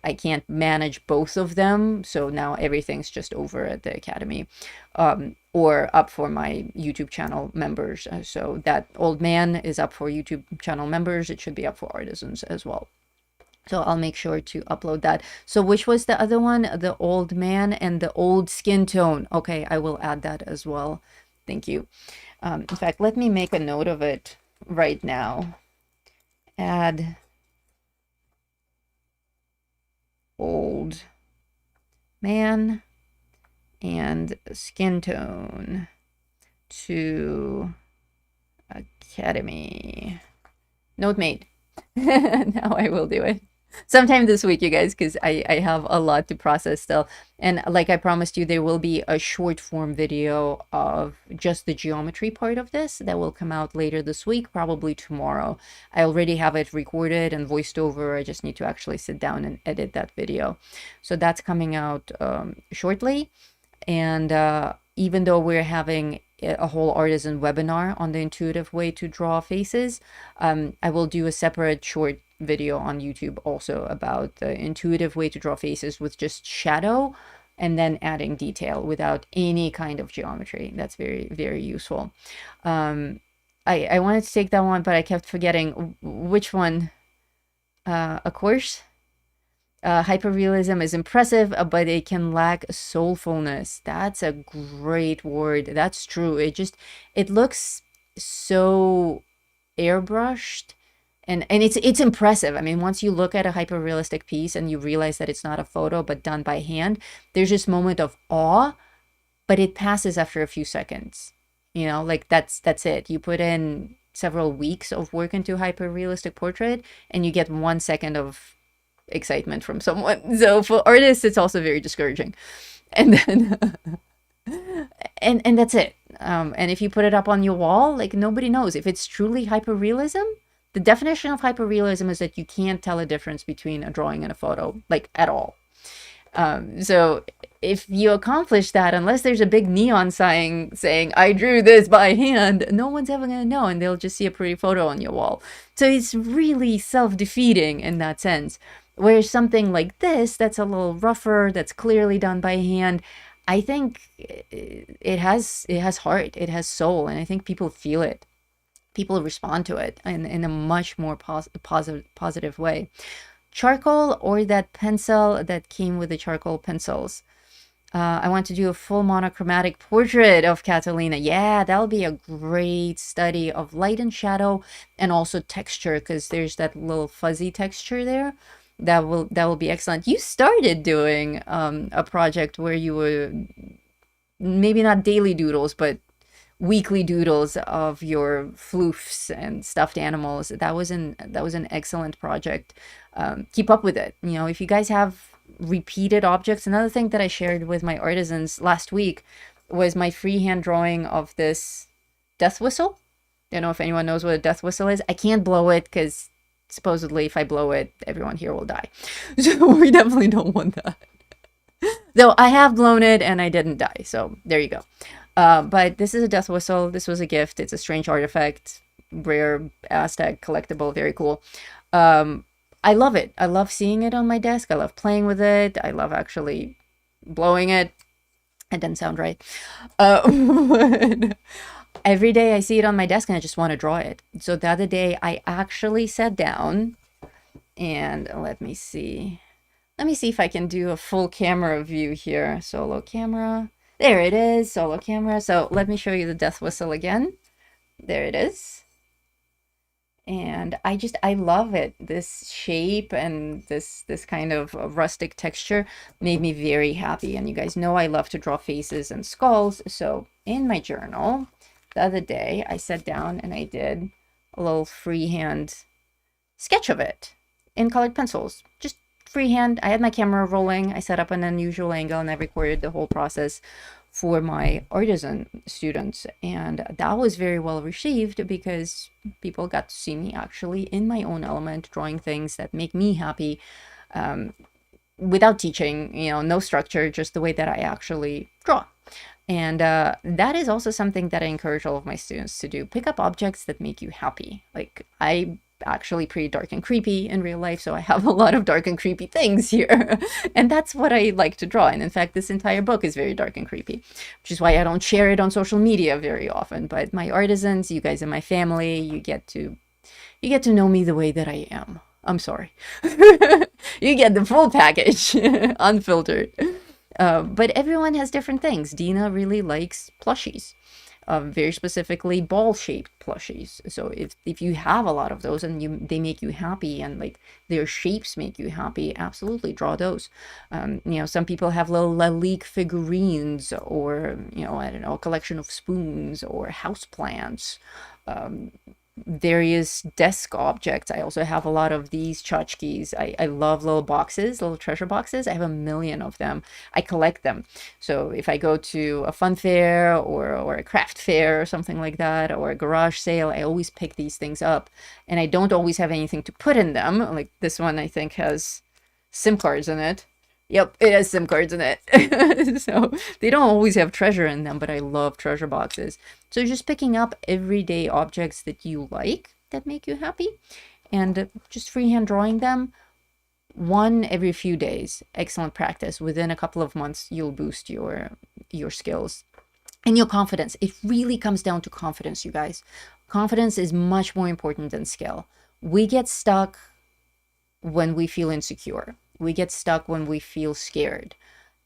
I can't manage both of them, so now everything's just over at the academy, or up for my YouTube channel members. So that old man is up for YouTube channel members. It should be up for artisans as well. So I'll make sure to upload that. So which was the other one? The old man and the old skin tone. Okay, I will add that as well. Thank you. In fact, let me make a note of it right now. Add old man and skin tone to academy. Note made. Now I will do it sometime this week, you guys, because I have a lot to process still. And like I promised you, there will be a short form video of just the geometry part of this that will come out later this week, probably tomorrow. I already have it recorded and voiced over. I just need to actually sit down and edit that video. So that's coming out shortly. And even though we're having a whole artisan webinar on the intuitive way to draw faces, I will do a separate short video on YouTube also about the intuitive way to draw faces with just shadow and then adding detail without any kind of geometry. That's very, very useful. I wanted to take that one, but I kept forgetting which one. Of course, hyperrealism is impressive, but it can lack soulfulness. That's a great word. That's true. It looks so airbrushed. And it's impressive. I mean, once you look at a hyper-realistic piece and you realize that it's not a photo but done by hand, there's this moment of awe, but it passes after a few seconds. You know, like that's it. You put in several weeks of work into a hyper-realistic portrait and you get 1 second of excitement from someone. So for artists, it's also very discouraging. And then and that's it. And if you put it up on your wall, like, nobody knows if it's truly hyper-realism. The definition of hyperrealism is that you can't tell a difference between a drawing and a photo, like, at all. So if you accomplish that, unless there's a big neon sign saying, I drew this by hand, no one's ever going to know, and they'll just see a pretty photo on your wall. So it's really self-defeating in that sense. Whereas something like this, that's a little rougher, that's clearly done by hand, I think it has heart, it has soul, and I think people feel it. People respond to it in a much more positive way. Charcoal, or that pencil that came with the charcoal pencils. I want to do a full monochromatic portrait of Catalina. Yeah, that'll be a great study of light and shadow and also texture, because there's that little fuzzy texture there. That will be excellent. You started doing a project where you were maybe not daily doodles, but weekly doodles of your floofs and stuffed animals. That was an excellent project. Keep up with it. You know, if you guys have repeated objects. Another thing that I shared with my artisans last week was my freehand drawing of this death whistle. Don't know if anyone knows what a death whistle is. I can't blow it because supposedly if I blow it, everyone here will die. So we definitely don't want that. Though I have blown it and I didn't die. So there you go. But this is a death whistle. This was a gift. It's a strange artifact, rare Aztec collectible, very cool. I love it. I love seeing it on my desk. I love playing with it. I love actually blowing it. It didn't sound right. But every day I see it on my desk and I just want to draw it. So the other day I actually sat down and let me see if I can do a full camera view here. Solo camera. There it is, solo camera. So let me show you the death whistle again. There it is. And I love it. This shape and this kind of rustic texture made me very happy. And you guys know I love to draw faces and skulls. So in my journal, the other day, I sat down and I did a little freehand sketch of it in colored pencils. Just freehand. I had my camera rolling. I set up an unusual angle and I recorded the whole process for my artisan students. And that was very well received because people got to see me actually in my own element, drawing things that make me happy, without teaching, no structure, just the way that I actually draw. And that is also something that I encourage all of my students to do. Pick up objects that make you happy. Like, I actually pretty dark and creepy in real life, so I have a lot of dark and creepy things here. And that's what I like to draw. And in fact, this entire book is very dark and creepy, which is why I don't share it on social media very often. But my artisans, you guys in my family, you get to know me the way that I am. I'm sorry. You get the full package, unfiltered. But everyone has different things. Dina really likes plushies, very specifically ball-shaped plushies. So if you have a lot of those and they make you happy, and like their shapes make you happy, absolutely draw those. Some people have little Lalique figurines, or I don't know, a collection of spoons or house plants. Various desk objects. I also have a lot of these tchotchkes. I love little boxes, little treasure boxes. I have a million of them. I collect them. So if I go to a fun fair or a craft fair or something like that, or a garage sale, I always pick these things up. And I don't always have anything to put in them. Like this one, I think, has SIM cards in it. Yep, it has SIM cards in it. So they don't always have treasure in them, but I love treasure boxes. So just picking up everyday objects that you like, that make you happy, and just freehand drawing them, one every few days. Excellent practice. Within a couple of months, you'll boost your skills and your confidence. It really comes down to confidence, you guys. Confidence is much more important than skill. We get stuck when we feel insecure. We get stuck when we feel scared.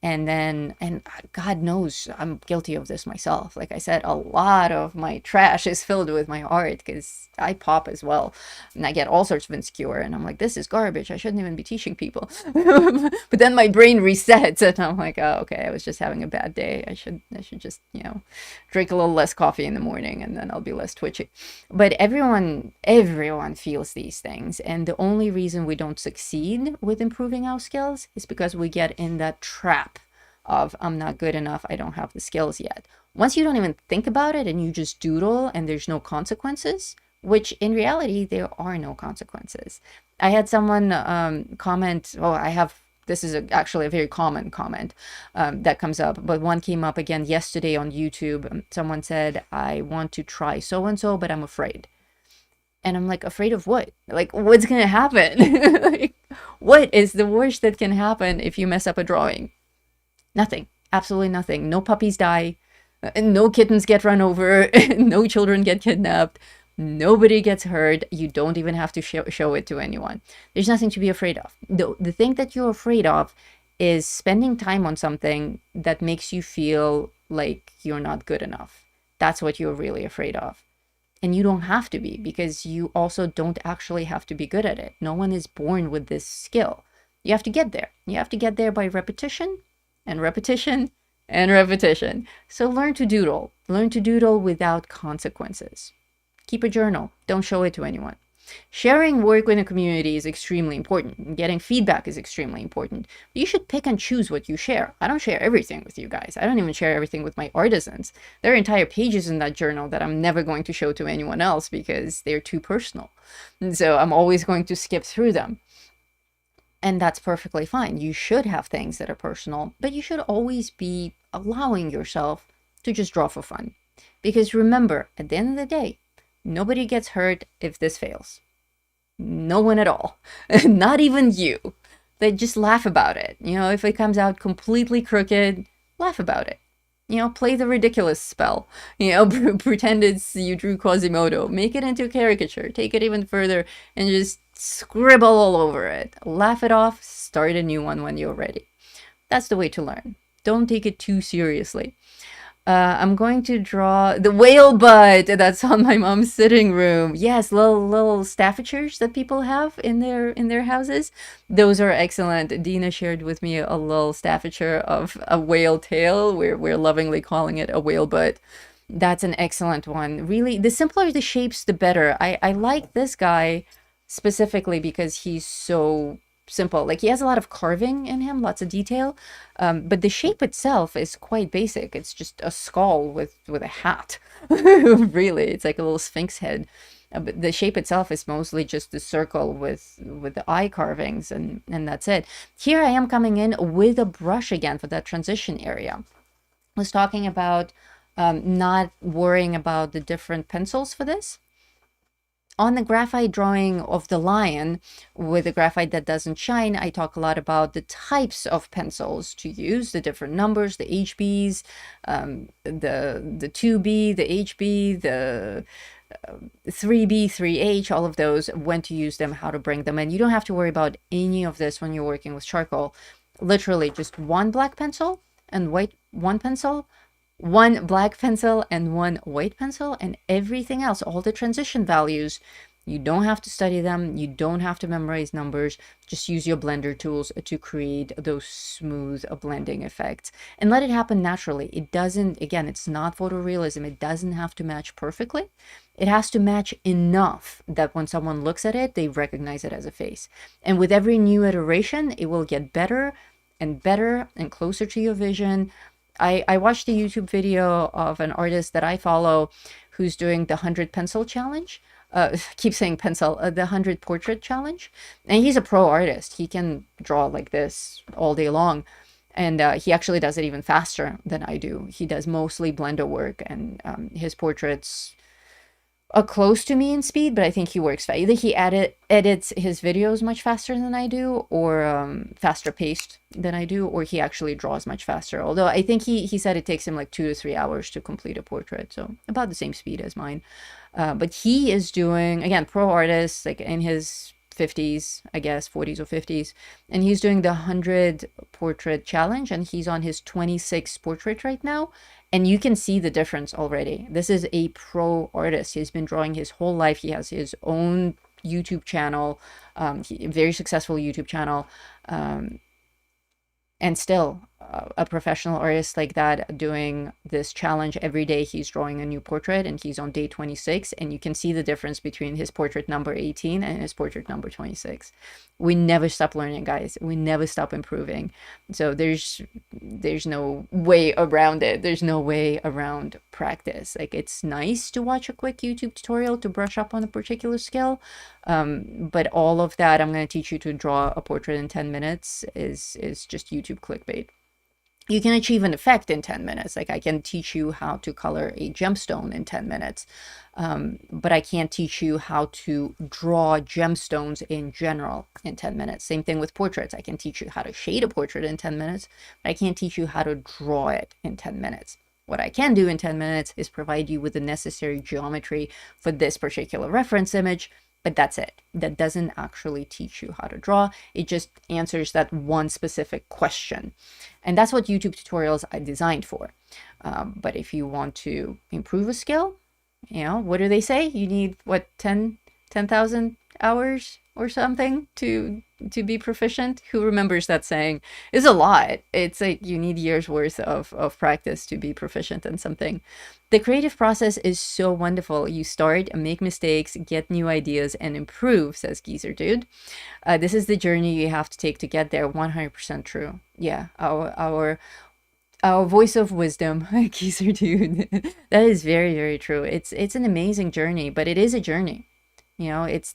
And God knows I'm guilty of this myself. Like I said, a lot of my trash is filled with my art because I pop as well. And I get all sorts of insecure. And I'm like, this is garbage. I shouldn't even be teaching people. But then my brain resets and I'm like, oh, okay, I was just having a bad day. I should just, drink a little less coffee in the morning and then I'll be less twitchy. But everyone feels these things. And the only reason we don't succeed with improving our skills is because we get in that trap of I'm not good enough, I don't have the skills yet. Once you don't even think about it and you just doodle and there's no consequences, which in reality there are no consequences. I had someone comment, this is actually a very common comment that comes up, but one came up again yesterday on YouTube. Someone said, I want to try so-and-so, but I'm afraid. And I'm like, afraid of what? Like, what's going to happen? Like, what is the worst that can happen if you mess up a drawing? Nothing. Absolutely nothing. No puppies die. No kittens get run over. No children get kidnapped. Nobody gets hurt. You don't even have to show it to anyone. There's nothing to be afraid of. The thing that you're afraid of is spending time on something that makes you feel like you're not good enough. That's what you're really afraid of. And you don't have to be, because you also don't actually have to be good at it. No one is born with this skill. You have to get there. You have to get there by repetition and repetition and repetition. So learn to doodle. Learn to doodle without consequences. Keep a journal. Don't show it to anyone. Sharing work with a community is extremely important. Getting feedback is extremely important. You should pick and choose what you share. I don't share everything with you guys. I don't even share everything with my artisans. There are entire pages in that journal that I'm never going to show to anyone else because they're too personal. And so I'm always going to skip through them. And that's perfectly fine. You should have things that are personal, but you should always be allowing yourself to just draw for fun. Because remember, at the end of the day, nobody gets hurt if this fails. No one at all. Not even you. They just laugh about it. If it comes out completely crooked, laugh about it. Play the ridiculous spell. Pretend it's you drew Quasimodo. Make it into a caricature. Take it even further and just scribble all over it. Laugh it off. Start a new one when you're ready. That's the way to learn. Don't take it too seriously. I'm going to draw the whale butt that's on my mom's sitting room. Yes, little staffetures that people have in their houses. Those are excellent. Dina shared with me a little staffature of a whale tail. We're lovingly calling it a whale butt. That's an excellent one. Really, the simpler the shapes, the better. I like this guy specifically because he's so simple. Like he has a lot of carving in him, lots of detail, but the shape itself is quite basic. It's just a skull with a hat. Really, it's like a little sphinx head. But the shape itself is mostly just a circle with the eye carvings, and that's it. Here I am coming in with a brush again for that transition area. I was talking about not worrying about the different pencils for this. On the graphite drawing of the lion with a graphite that doesn't shine, I talk a lot about the types of pencils to use, the different numbers, the HBs, the 2B, the HB, the 3B, 3H, all of those, when to use them, how to bring them in. You don't have to worry about any of this when you're working with charcoal. Literally just one black pencil and one pencil, one black pencil and one white pencil, and everything else, all the transition values, you don't have to study them. You don't have to memorize numbers. Just use your blender tools to create those smooth blending effects and let it happen naturally. It doesn't, again, it's not photorealism. It doesn't have to match perfectly. It has to match enough that when someone looks at it, they recognize it as a face. And with every new iteration, it will get better and closer to your vision. I watched a YouTube video of an artist that I follow who's doing the 100 pencil challenge. Keep saying pencil, the 100 portrait challenge. And he's a pro artist. He can draw like this all day long. And he actually does it even faster than I do. He does mostly blender work, and his portraits are close to me in speed, but I think he works fast. Either he edits his videos much faster than I do, or faster paced than I do, or he actually draws much faster. Although I think he said it takes him like 2 to 3 hours to complete a portrait, so about the same speed as mine. But he is doing, again, pro artist, like in his 50s, I guess, 40s or 50s, and he's doing the 100 portrait challenge, and he's on his 26th portrait right now. And you can see the difference already. This is a pro artist. He's been drawing his whole life. He has his own YouTube channel, very successful YouTube channel. And still a professional artist like that doing this challenge every day. He's drawing a new portrait, and he's on day 26, and you can see the difference between his portrait number 18 and his portrait number 26. We never stop learning, guys. We never stop improving. So there's no way around it. There's no way around practice. Like, it's nice to watch a quick YouTube tutorial to brush up on a particular skill, but all of that, I'm going to teach you to draw a portrait in 10 minutes is just YouTube clickbait. You can achieve an effect in 10 minutes. Like, I can teach you how to color a gemstone in 10 minutes, but I can't teach you how to draw gemstones in general in 10 minutes. Same thing with portraits. I can teach you how to shade a portrait in 10 minutes, but I can't teach you how to draw it in 10 minutes. What I can do in 10 minutes is provide you with the necessary geometry for this particular reference image, but that's it. That doesn't actually teach you how to draw. It just answers that one specific question. And that's what YouTube tutorials are designed for. But if you want to improve a skill, what do they say? You need, what, 10,000 hours or something to be proficient? Who remembers that saying? It's a lot. It's like you need years worth of practice to be proficient in something. The creative process is so wonderful. You start, make mistakes, get new ideas, and improve, says Geezer Dude. This is the journey you have to take to get there. 100% true. Yeah, our voice of wisdom, Geezer Dude. That is very, very true. It's an amazing journey, but it is a journey. It's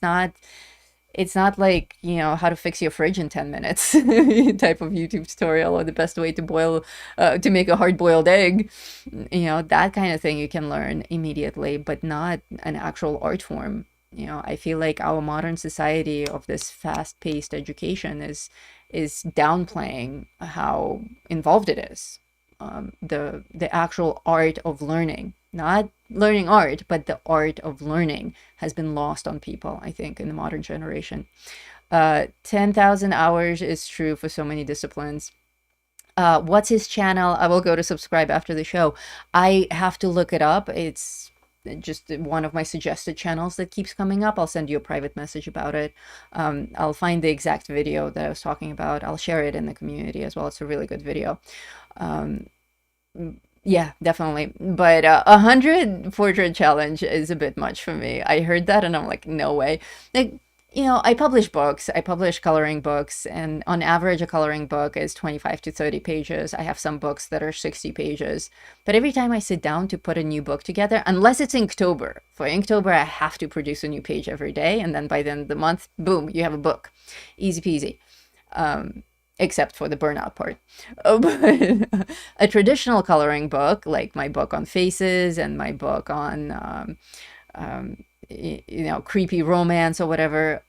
not like, how to fix your fridge in 10 minutes type of YouTube tutorial, or the best way to make a hard-boiled egg. That kind of thing you can learn immediately, but not an actual art form. I feel like our modern society of this fast-paced education is downplaying how involved it is. The actual art of learning, not learning art, but the art of learning has been lost on people, I think, in the modern generation. 10,000 hours is true for so many disciplines. What's his channel? I will go to subscribe after the show. I have to look it up. It's just one of my suggested channels that keeps coming up. I'll send you a private message about it. I'll find the exact video that I was talking about. I'll share it in the community as well. It's a really good video. Yeah, definitely. But 100 portrait challenge is a bit much for me. I heard that and I'm like, no way. Like, I publish books. I publish coloring books, and on average, a coloring book is 25 to 30 pages. I have some books that are 60 pages. But every time I sit down to put a new book together, unless it's Inktober, for Inktober, I have to produce a new page every day. And then by the end of the month, boom, you have a book. Easy peasy. Except for the burnout part. But a traditional coloring book, like my book on faces and my book on creepy romance or whatever,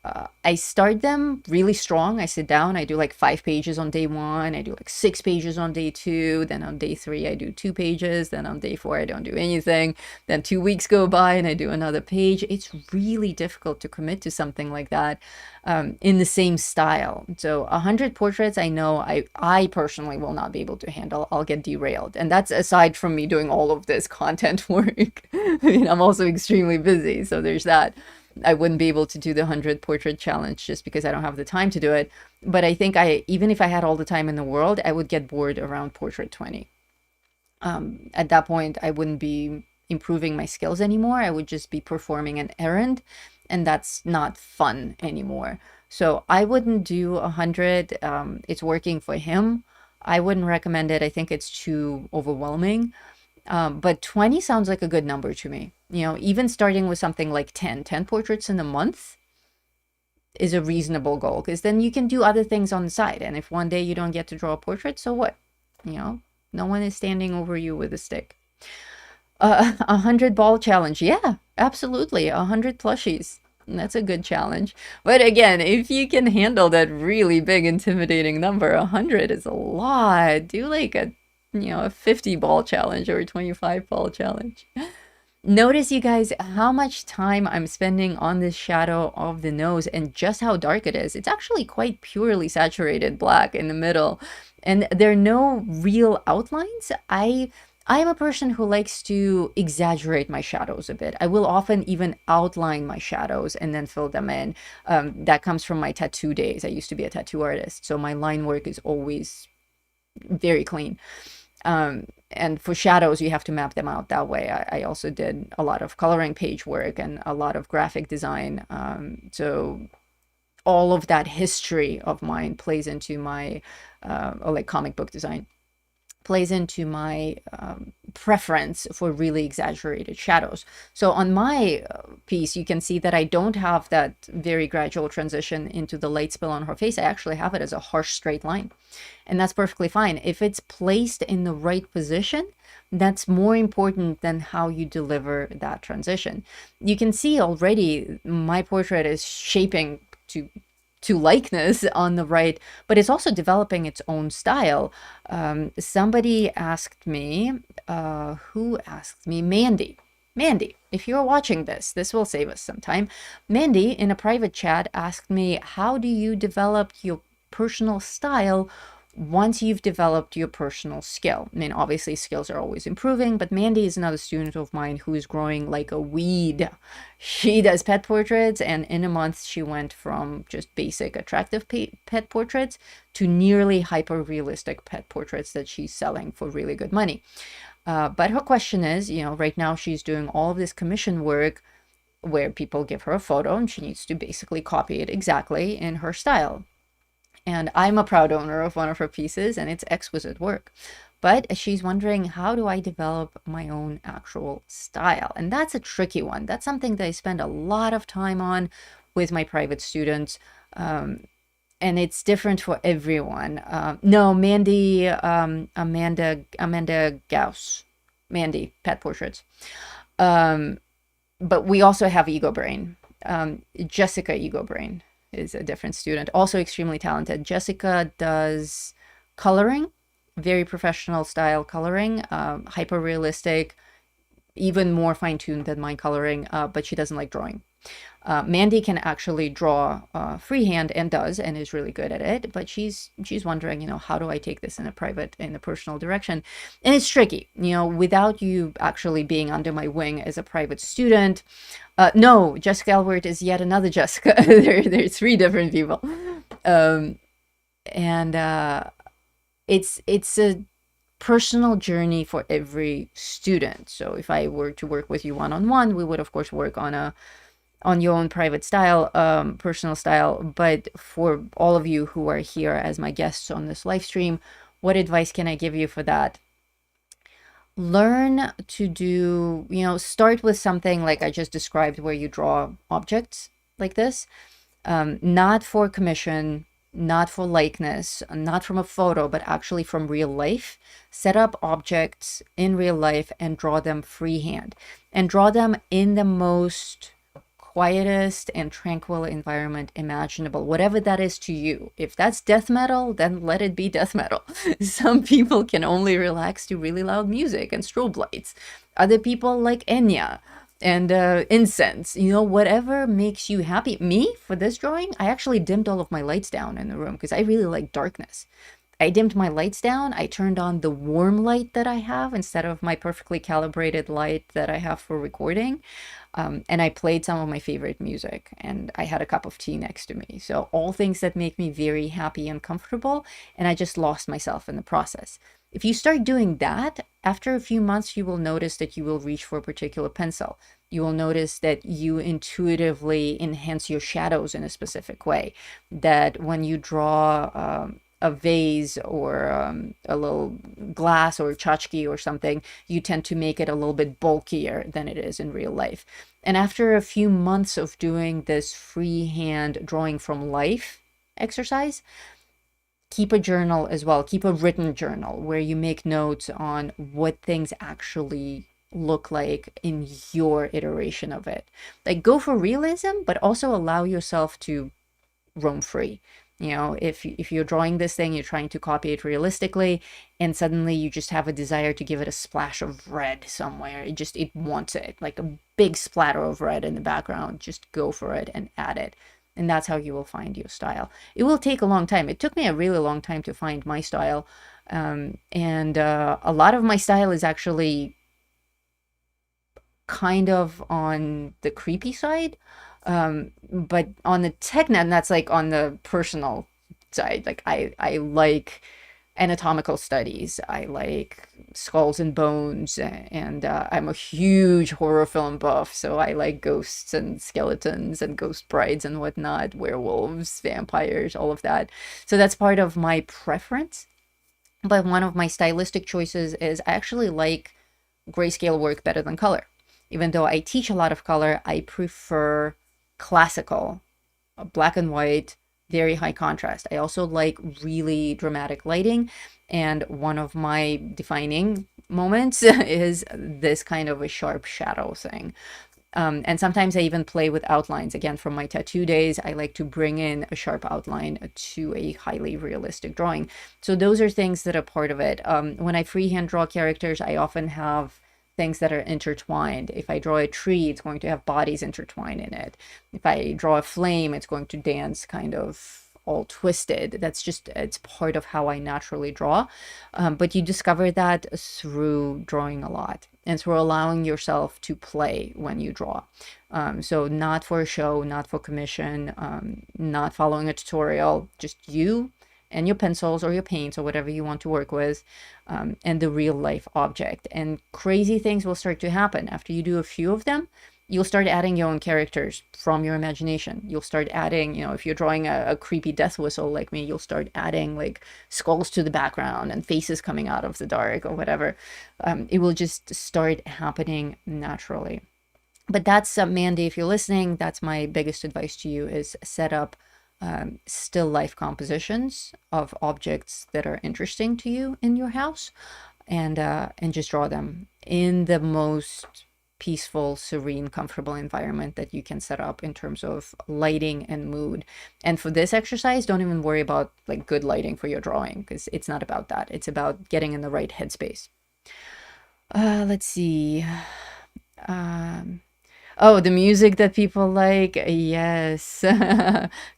I start them really strong. I sit down, I do like 5 pages on day one, I do like 6 pages on day two, then on day three I do 2 pages, then on day four I don't do anything, then 2 weeks go by and I do another page. It's really difficult to commit to something like that in the same style. So 100 portraits, I know I personally will not be able to handle. I'll get derailed. And that's aside from me doing all of this content work. I mean, I'm also extremely busy, so there's that. I wouldn't be able to do the 100 portrait challenge just because I don't have the time to do it. But I think even if I had all the time in the world, I would get bored around portrait 20. At that point, I wouldn't be improving my skills anymore. I would just be performing an errand, and that's not fun anymore. So I wouldn't do 100. It's working for him. I wouldn't recommend it. I think it's too overwhelming. But 20 sounds like a good number to me. Even starting with something like 10 portraits in a month is a reasonable goal, because then you can do other things on the side. And if one day you don't get to draw a portrait, so what? No one is standing over you with a stick. 100 ball challenge. Yeah, absolutely. 100 plushies. That's a good challenge. But again, if you can handle that really big, intimidating number, 100 is a lot. Do like a 50 ball challenge or a 25 ball challenge. Notice, you guys, how much time I'm spending on this shadow of the nose and just how dark it is. It's actually quite purely saturated black in the middle, and there are no real outlines. I'm a person who likes to exaggerate my shadows a bit. I will often even outline my shadows and then fill them in. That comes from my tattoo days. I used to be a tattoo artist, so my line work is always very clean. And for shadows, you have to map them out that way. I also did a lot of coloring page work and a lot of graphic design. So all of that history of mine plays into my, or like comic book design, plays into my preference for really exaggerated shadows. So on my piece, you can see that I don't have that very gradual transition into the light spill on her face. I actually have it as a harsh straight line. And that's perfectly fine. If it's placed in the right position, that's more important than how you deliver that transition. You can see already my portrait is shaping to likeness on the right, but it's also developing its own style. Somebody asked me, who asked me? Mandy. Mandy, if you're watching this will save us some time. Mandy, in a private chat, asked me, how do you develop your personal style once you've developed your personal skill? I mean, obviously skills are always improving, but Mandy is another student of mine who is growing like a weed. She does pet portraits, and in a month she went from just basic attractive pet portraits to nearly hyper-realistic pet portraits that she's selling for really good money. But her question is, right now she's doing all of this commission work where people give her a photo and she needs to basically copy it exactly in her style. And I'm a proud owner of one of her pieces, and it's exquisite work. But she's wondering, how do I develop my own actual style? And that's a tricky one. That's something that I spend a lot of time on with my private students. And it's different for everyone. No, Mandy, Amanda Gauss. Mandy, pet portraits. But we also have Ego Brain. Jessica Ego Brain is a different student, also extremely talented. Jessica does coloring, very professional style coloring, hyper realistic, even more fine-tuned than my coloring, but she doesn't like drawing. Mandy can actually draw freehand and does, and is really good at it, but she's wondering, how do I take this in a personal direction? And it's tricky, without you actually being under my wing as a private student. No, Jessica Albert is yet another Jessica. There's 3 different people. It's a personal journey for every student. So if I were to work with you one-on-one, we would of course work on a on your own private style, personal style. But for all of you who are here as my guests on this live stream, what advice can I give you for that? Learn to do, start with something like I just described, where you draw objects like this, not for commission, not for likeness, not from a photo, but actually from real life. Set up objects in real life and draw them freehand, and draw them in the most quietest and tranquil environment imaginable, whatever that is to you. If that's death metal, then let it be death metal. Some people can only relax to really loud music and strobe lights. Other people like Enya and incense, whatever makes you happy. Me, for this drawing, I actually dimmed all of my lights down in the room because I really like darkness. I dimmed my lights down. I turned on the warm light that I have instead of my perfectly calibrated light that I have for recording. And I played some of my favorite music, and I had a cup of tea next to me. So all things that make me very happy and comfortable, and I just lost myself in the process. If you start doing that, after a few months, you will notice that you will reach for a particular pencil. You will notice that you intuitively enhance your shadows in a specific way. That when you draw a vase or a little glass or tchotchke or something, you tend to make it a little bit bulkier than it is in real life. And after a few months of doing this freehand drawing from life exercise, keep a journal as well. Keep a written journal where you make notes on what things actually look like in your iteration of it. Like, go for realism, but also allow yourself to roam free. If you're drawing this thing, you're trying to copy it realistically, and suddenly you just have a desire to give it a splash of red somewhere. It wants it, like a big splatter of red in the background. Just go for it and add it. And that's how you will find your style. It will take a long time. It took me a really long time to find my style. And a lot of my style is actually kind of on the creepy side. But on the technet, that's like on the personal side. Like I like anatomical studies. I like skulls and bones, and I'm a huge horror film buff. So I like ghosts and skeletons and ghost brides and whatnot, werewolves, vampires, all of that. So that's part of my preference. But one of my stylistic choices is I actually like grayscale work better than color. Even though I teach a lot of color, I prefer classical, black and white, very high contrast. I also like really dramatic lighting, and one of my defining moments is this kind of a sharp shadow thing. And sometimes I even play with outlines. Again, from my tattoo days, I like to bring in a sharp outline to a highly realistic drawing. So those are things that are part of it. When I freehand draw characters, I often have things that are intertwined. If I draw a tree, it's going to have bodies intertwined in it. If I draw a flame, it's going to dance kind of all twisted. It's part of how I naturally draw. But you discover that through drawing a lot and through allowing yourself to play when you draw. So not for a show, not for commission, not following a tutorial, just you and your pencils or your paints or whatever you want to work with, and the real life object. And crazy things will start to happen. After you do a few of them, you'll start adding your own characters from your imagination. You'll start adding, if you're drawing a creepy death whistle like me, you'll start adding like skulls to the background and faces coming out of the dark or whatever. It will just start happening naturally. But that's, Mandy, if you're listening, that's my biggest advice to you, is set up still life compositions of objects that are interesting to you in your house, and just draw them in the most peaceful, serene, comfortable environment that you can set up in terms of lighting and mood. And for this exercise, don't even worry about like good lighting for your drawing, because it's not about that. It's about getting in the right headspace. Let's see. Oh, the music that people like. Yes.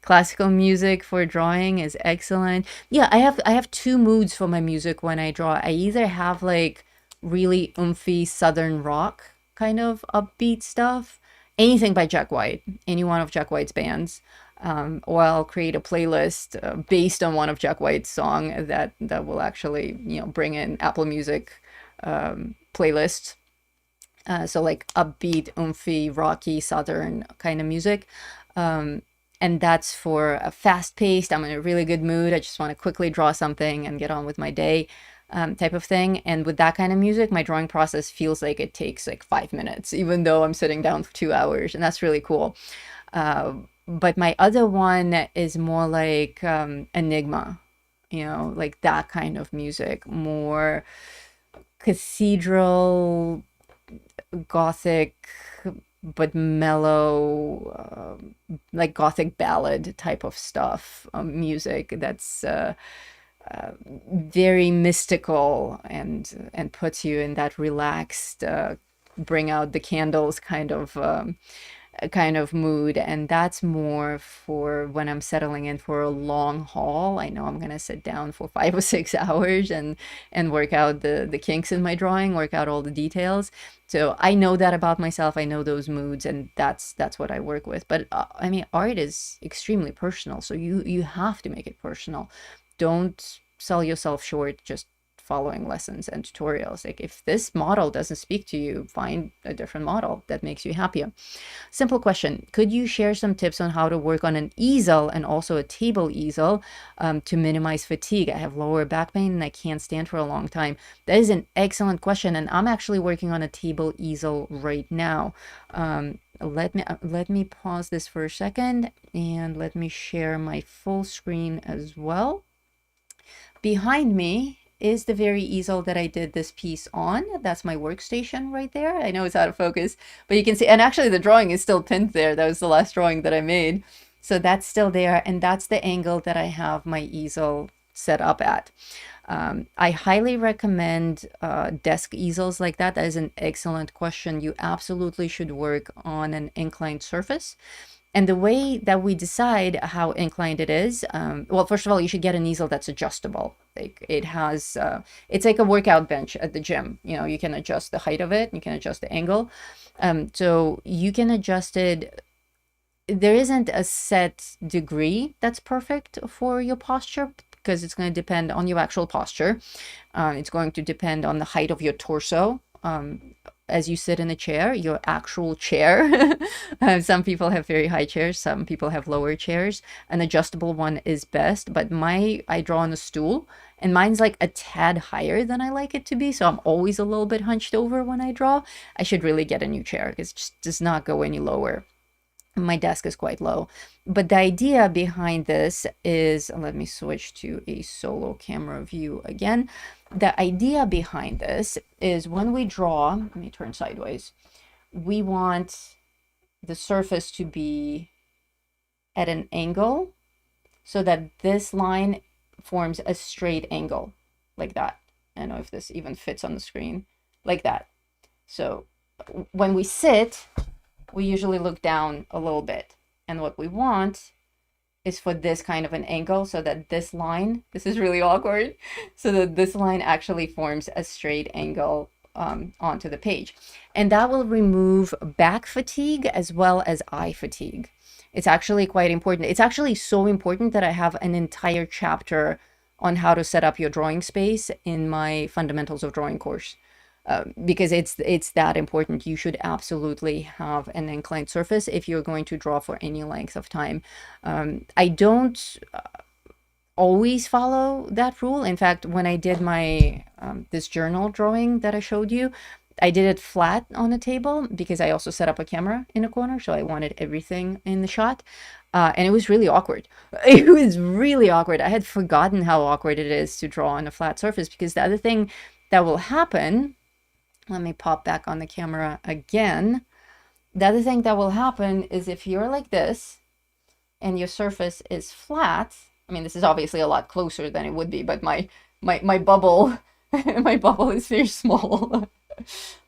Classical music for drawing is excellent. Yeah, I have two moods for my music when I draw. I either have like really oomphy southern rock kind of upbeat stuff, anything by Jack White, any one of Jack White's bands, or I'll create a playlist based on one of Jack White's song that will actually bring in Apple Music playlists. So like upbeat, oomphy, rocky, southern kind of music. And that's for a fast paced, I'm in a really good mood, I just want to quickly draw something and get on with my day type of thing. And with that kind of music, my drawing process feels like it takes like 5 minutes, even though I'm sitting down for 2 hours, and that's really cool. But my other one is more like Enigma, like that kind of music, more cathedral, gothic, but mellow, like gothic ballad type of stuff, music that's very mystical and puts you in that relaxed, bring out the candles kind of mood. And that's more for when I'm settling in for a long haul. I know I'm gonna sit down for 5 or 6 hours and work out the kinks in my drawing, work out all the details. So I know that about myself. I know those moods, and that's what I work with. But I mean, art is extremely personal, so you have to make it personal. Don't sell yourself short just following lessons and tutorials. Like, if this model doesn't speak to you, find a different model that makes you happier. Simple question. Could you share some tips on how to work on an easel and also a table easel to minimize fatigue? I have lower back pain and I can't stand for a long time. That is an excellent question. And I'm actually working on a table easel right now. Let me pause this for a second and let me share my full screen as well. Behind me is the very easel that I did this piece on. That's my workstation right there. I know it's out of focus, but you can see, and actually the drawing is still pinned there. That was the last drawing that I made. So that's still there, and that's the angle that I have my easel set up at. I highly recommend desk easels like that. That is an excellent question. You absolutely should work on an inclined surface. And the way that we decide how inclined it is, well, first of all, you should get an easel that's adjustable. Like, it has, it's like a workout bench at the gym. You can adjust the height of it, you can adjust the angle. So you can adjust it. There isn't a set degree that's perfect for your posture, because it's going to depend on your actual posture. It's going to depend on the height of your torso. As you sit in a chair, your actual chair. Some people have very high chairs, some people have lower chairs. An adjustable one is best, but I draw on a stool, and mine's like a tad higher than I like it to be, so I'm always a little bit hunched over when I draw. I should really get a new chair, because it just does not go any lower. My desk is quite low. But the idea behind this is, let me switch to a solo camera view again. The idea behind this is, when we draw, let me turn sideways, we want the surface to be at an angle so that this line forms a straight angle, like that. I don't know if this even fits on the screen, like that. So when we sit, we usually look down a little bit. And what we want is for this kind of an angle, so that this line, this is really awkward, so that this line actually forms a straight angle onto the page. And that will remove back fatigue as well as eye fatigue. It's actually quite important. It's actually so important that I have an entire chapter on how to set up your drawing space in my Fundamentals of Drawing course. Because it's that important. You should absolutely have an inclined surface if you're going to draw for any length of time. I don't always follow that rule. In fact, when I did my this journal drawing that I showed you, I did it flat on a table because I also set up a camera in a corner, so I wanted everything in the shot. And it was really awkward. It was really awkward. I had forgotten how awkward it is to draw on a flat surface, because the other thing that will happen, let me pop back on the camera again. The other thing that will happen is, if you're like this and your surface is flat, I mean, this is obviously a lot closer than it would be, but my bubble, my bubble is very small.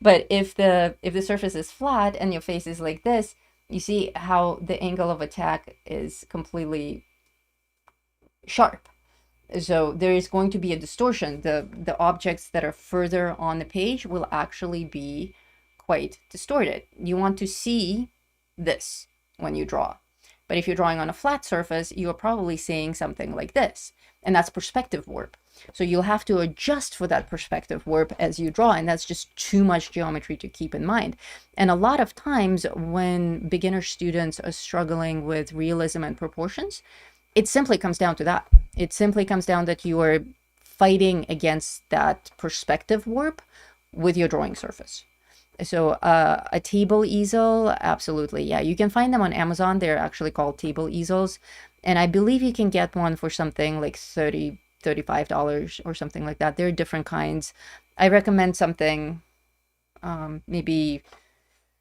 But if the surface is flat and your face is like this, you see how the angle of attack is completely sharp. So there is going to be a distortion. The objects that are further on the page will actually be quite distorted. You want to see this when you draw. But if you're drawing on a flat surface, you're probably seeing something like this. And that's perspective warp. So you'll have to adjust for that perspective warp as you draw, and that's just too much geometry to keep in mind. And a lot of times when beginner students are struggling with realism and proportions, it simply comes down to that. It simply comes down that you are fighting against that perspective warp with your drawing surface. So a table easel, absolutely. Yeah, you can find them on Amazon. They're actually called table easels. And I believe you can get one for something like $35 or something like that. There are different kinds. I recommend something maybe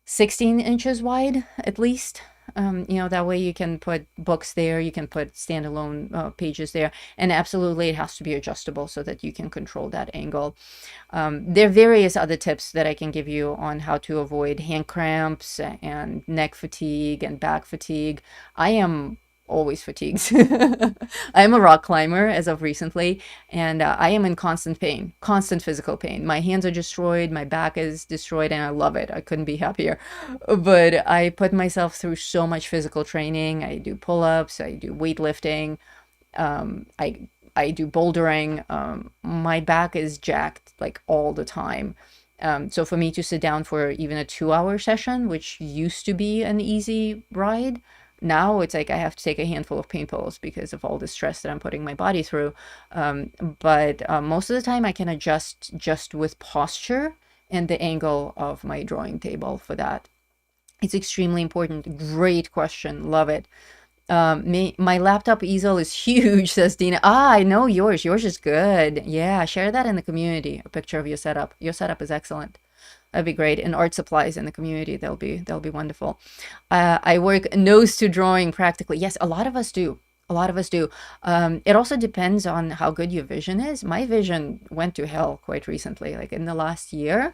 16 inches wide at least. That way you can put books there, you can put standalone pages there, and absolutely it has to be adjustable so that you can control that angle. There are various other tips that I can give you on how to avoid hand cramps and neck fatigue and back fatigue. I am always fatigued. I am a rock climber as of recently, and I am in constant pain, constant physical pain. My hands are destroyed, my back is destroyed, and I love it. I couldn't be happier. But I put myself through so much physical training. I do pull-ups, I do weightlifting, I do bouldering. My back is jacked like all the time. So for me to sit down for even a 2-hour session, which used to be an easy ride, now it's like I have to take a handful of pain pills because of all the stress that I'm putting my body through. But most of the time I can adjust just with posture and the angle of my drawing table for that. It's extremely important. Great question. Love it. My laptop easel is huge, says Dina. I know yours. Yours is good. Yeah, share that in the community. A picture of your setup. Your setup is excellent. That'd be great. And art supplies in the community. They'll be wonderful. I work nose to drawing practically. Yes, a lot of us do. A lot of us do. It also depends on how good your vision is. My vision went to hell quite recently. Like in the last year,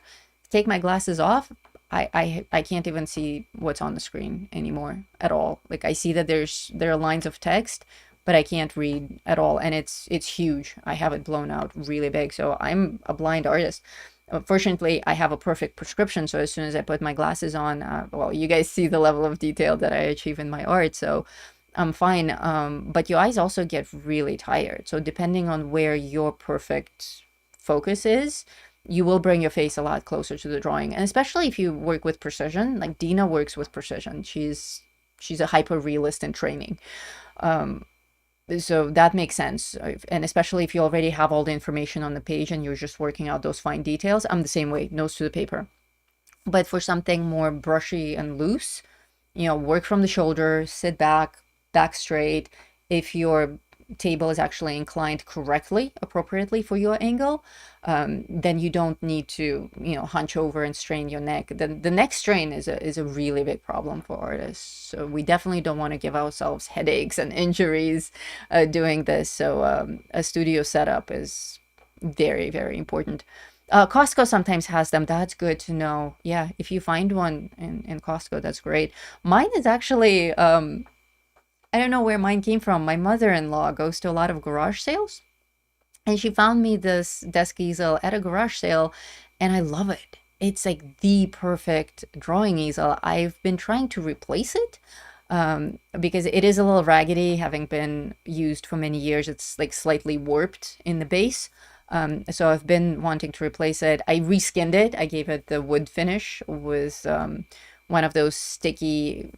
take my glasses off, I can't even see what's on the screen anymore at all. Like I see that there are lines of text, but I can't read at all, and it's huge. I have it blown out really big. So I'm a blind artist. Fortunately, I have a perfect prescription. So as soon as I put my glasses on, well, you guys see the level of detail that I achieve in my art. So I'm fine. But your eyes also get really tired. So depending on where your perfect focus is, you will bring your face a lot closer to the drawing. And especially if you work with precision, like Dina works with precision. She's a hyper realist in training. So that makes sense. And especially if you already have all the information on the page and you're just working out those fine details. I'm the same way, nose to the paper. But for something more brushy and loose, work from the shoulder, sit back, back straight. If your table is actually inclined correctly, appropriately for your angle, then you don't need to, hunch over and strain your neck. The neck strain is a really big problem for artists. So we definitely don't want to give ourselves headaches and injuries doing this. So a studio setup is very, very important. Costco sometimes has them. That's good to know. Yeah, if you find one in Costco, that's great. Mine is actually, I don't know where mine came from. My mother-in-law goes to a lot of garage sales, and she found me this desk easel at a garage sale, and I love it. It's like the perfect drawing easel. I've been trying to replace it because it is a little raggedy, having been used for many years. It's like slightly warped in the base. So I've been wanting to replace it. I reskinned it. I gave it the wood finish with one of those sticky,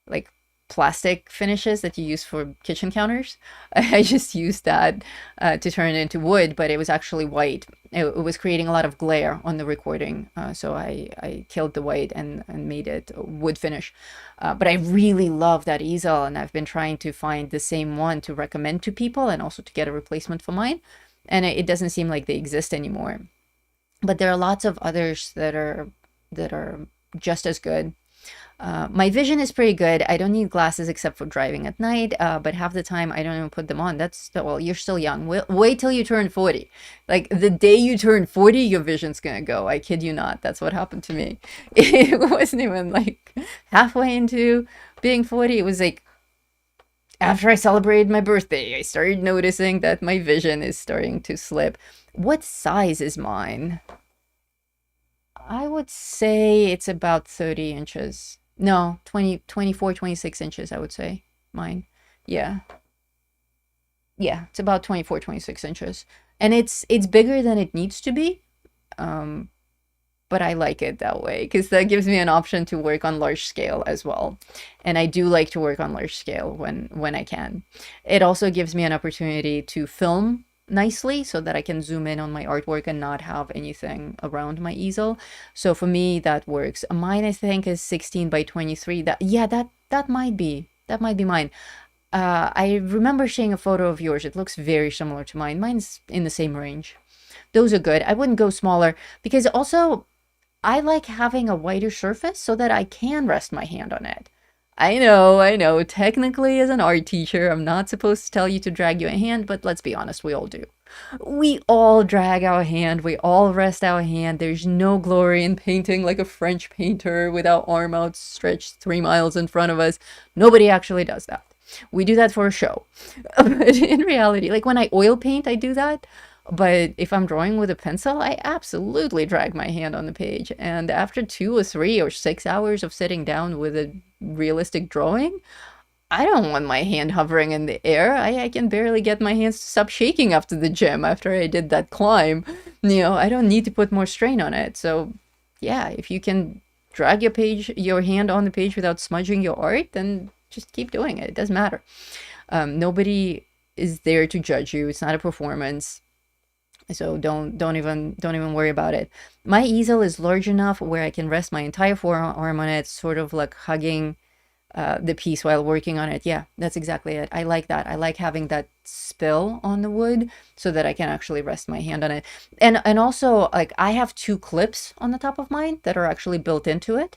like plastic finishes that you use for kitchen counters. I just used that to turn it into wood, but it was actually white. It was creating a lot of glare on the recording. So I killed the white and made it a wood finish. But I really love that easel, and I've been trying to find the same one to recommend to people and also to get a replacement for mine. And it doesn't seem like they exist anymore. But there are lots of others that are just as good. My vision is pretty good. I don't need glasses except for driving at night, but half the time I don't even put them on. Well, you're still young. Wait till you turn 40. Like the day you turn 40, your vision's gonna go. I kid you not. That's what happened to me. It wasn't even like halfway into being 40. It was like after I celebrated my birthday, I started noticing that my vision is starting to slip. What size is mine? I would say it's about 30 inches. No, 20, 24, 26 inches, I would say. Mine. Yeah. Yeah, it's about 24, 26 inches. And it's bigger than it needs to be. Um, but I like it that way because that gives me an option to work on large scale as well. And I do like to work on large scale when I can. It also gives me an opportunity to film nicely so that I can zoom in on my artwork and not have anything around my easel. So for me that works. Mine I think is 16 by 23. That might be mine. I remember seeing a photo of yours. It looks very similar to mine. Mine's in the same range. Those are good. I wouldn't go smaller because also I like having a wider surface so that I can rest my hand on it. I know. Technically, as an art teacher, I'm not supposed to tell you to drag your hand, but let's be honest, we all do. We all drag our hand, we all rest our hand. There's no glory in painting like a French painter with our arm outstretched 3 miles in front of us. Nobody actually does that. We do that for a show. But in reality, like when I oil paint, I do that. But if I'm drawing with a pencil, I absolutely drag my hand on the page. And after 2 or 3 or 6 hours of sitting down with a realistic drawing, I don't want my hand hovering in the air. I can barely get my hands to stop shaking after the gym after I did that climb. I don't need to put more strain on it. So yeah, if you can drag your hand on the page without smudging your art, then just keep doing it. It doesn't matter. Nobody is there to judge you. It's not a performance. So don't even worry about it. My easel is large enough where I can rest my entire forearm on it, sort of like hugging the piece while working on it. Yeah, that's exactly it. I like that. I like having that spill on the wood so that I can actually rest my hand on it. And also, like, I have 2 clips on the top of mine that are actually built into it.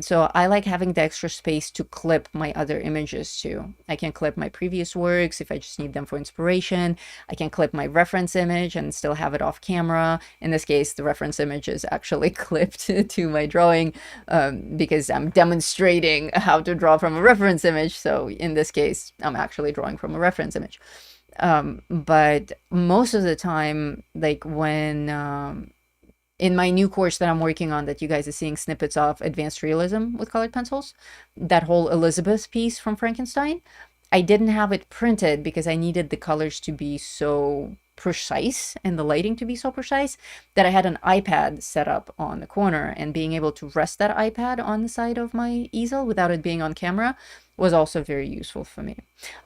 So I like having the extra space to clip my other images too. I can clip my previous works if I just need them for inspiration. I can clip my reference image and still have it off camera. In this case, the reference image is actually clipped to my drawing because I'm demonstrating how to draw from a reference image. So in this case, I'm actually drawing from a reference image. But most of the time, like when in my new course that I'm working on, that you guys are seeing snippets of, Advanced Realism with Colored Pencils, that whole Elizabeth piece from Frankenstein, I didn't have it printed because I needed the colors to be so precise and the lighting to be so precise that I had an iPad set up on the corner, and being able to rest that iPad on the side of my easel without it being on camera was also very useful for me.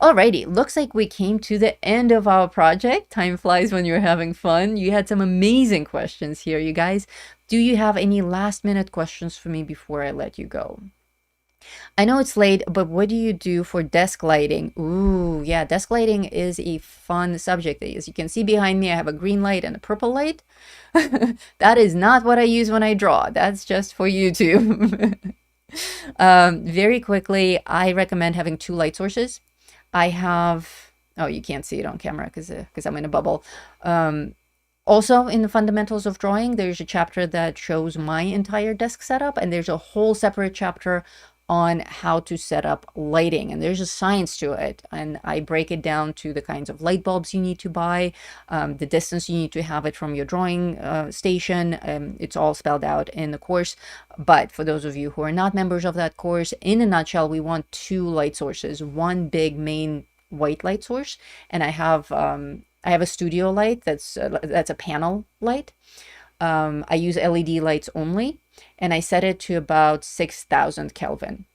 Alrighty, looks like we came to the end of our project. Time flies when you're having fun. You had some amazing questions here, you guys. Do you have any last minute questions for me before I let you go? I know it's late, but what do you do for desk lighting? Ooh, yeah, desk lighting is a fun subject. As you can see behind me, I have a green light and a purple light. That is not what I use when I draw. That's just for YouTube. Very quickly, I recommend having 2 light sources. I have, oh, you can't see it on camera because I'm in a bubble. Also, in the fundamentals of drawing, there's a chapter that shows my entire desk setup, and there's a whole separate chapter on how to set up lighting, and there's a science to it, and I break it down to the kinds of light bulbs you need to buy, the distance you need to have it from your drawing station. It's all spelled out in the course. But for those of you who are not members of that course, in a nutshell, we want 2 light sources, one big main white light source, and I have a studio light that's a panel light. I use LED lights only, and I set it to about 6,000 Kelvin.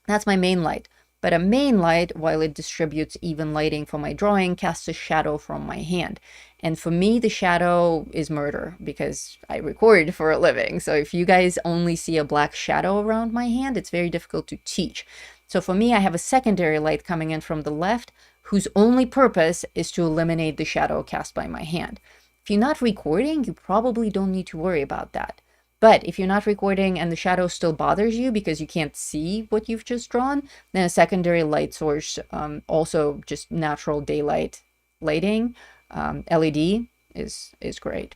That's my main light. But a main light, while it distributes even lighting for my drawing, casts a shadow from my hand. And for me, the shadow is murder because I record for a living. So if you guys only see a black shadow around my hand, it's very difficult to teach. So for me, I have a secondary light coming in from the left, whose only purpose is to eliminate the shadow cast by my hand. If you're not recording, you probably don't need to worry about that. But if you're not recording and the shadow still bothers you because you can't see what you've just drawn, then a secondary light source, also just natural daylight lighting, LED is great.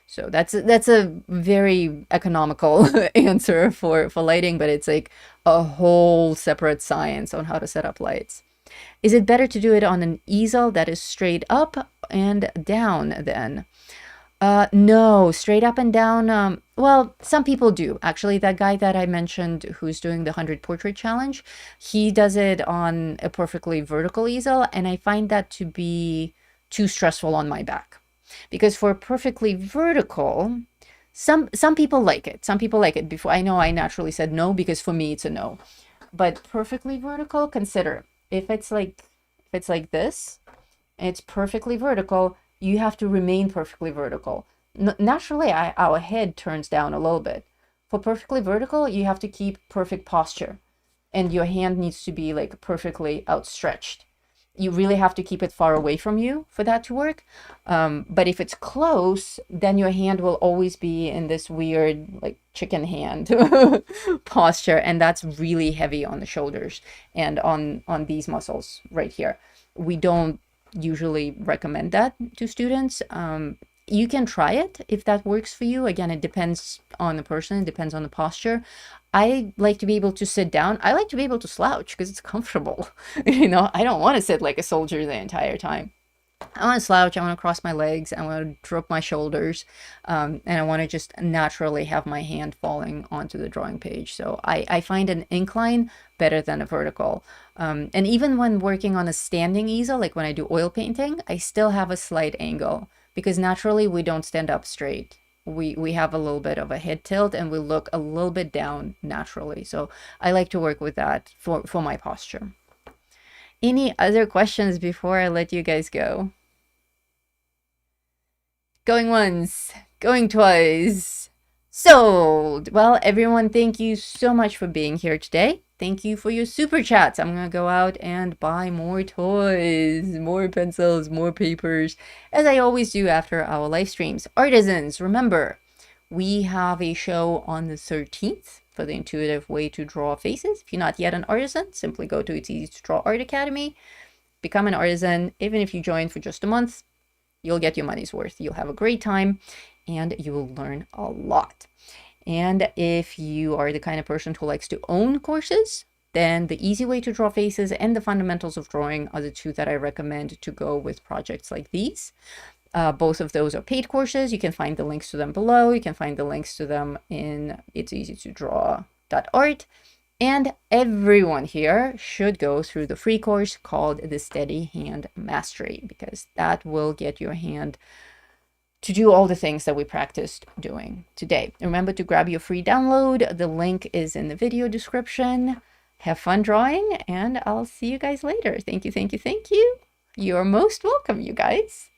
So that's a very economical answer for lighting, but it's like a whole separate science on how to set up lights. Is it better to do it on an easel that is straight up and down then? No, straight up and down. Well, some people do. Actually, that guy that I mentioned who's doing the 100 portrait challenge, he does it on a perfectly vertical easel, and I find that to be too stressful on my back. Because for perfectly vertical, some people like it. Some people like it. Before I know I naturally said no because for me it's a no. But perfectly vertical, consider if it's like this, it's perfectly vertical, you have to remain perfectly vertical. Naturally, our head turns down a little bit. For perfectly vertical, you have to keep perfect posture, and your hand needs to be like perfectly outstretched. You really have to keep it far away from you for that to work. But if it's close, then your hand will always be in this weird, like chicken hand posture, and that's really heavy on the shoulders and on these muscles right here. We don't usually recommend that to students. You can try it if that works for you. Again, it depends on the person, it depends on the posture. I like to be able to sit down. I like to be able to slouch because it's comfortable. I don't want to sit like a soldier the entire time. I want to slouch. I want to cross my legs. I want to drop my shoulders. And I want to just naturally have my hand falling onto the drawing page. So I find an incline better than a vertical. And even when working on a standing easel, like when I do oil painting, I still have a slight angle because naturally we don't stand up straight. We have a little bit of a head tilt and we look a little bit down naturally. So I like to work with that for my posture. Any other questions before I let you guys go? Going once, going twice. Sold. Well, everyone, thank you so much for being here today. Thank you for your super chats. I'm going to go out and buy more toys, more pencils, more papers, as I always do after our live streams. Artisans, remember, we have a show on the 13th for the intuitive way to draw faces. If you're not yet an artisan, simply go to It's Easy to Draw Art Academy, become an artisan. Even if you join for just a month, you'll get your money's worth. You'll have a great time and you will learn a lot. And if you are the kind of person who likes to own courses, then the easy way to draw faces and the fundamentals of drawing are the two that I recommend to go with projects like these. Both of those are paid courses. You can find the links to them below. You can find the links to them in it'seasytodraw.art. And everyone here should go through the free course called the Steady Hand Mastery, because that will get your hand to do all the things that we practiced doing today. Remember to grab your free download. The link is in the video description. Have fun drawing, and I'll see you guys later. Thank you, thank you, thank you. You're most welcome, you guys.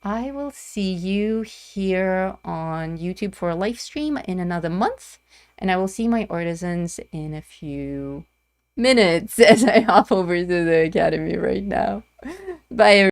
I will see you here on YouTube for a live stream in another month, and I will see my artisans in a few minutes as I hop over to the academy right now. Bye, everyone.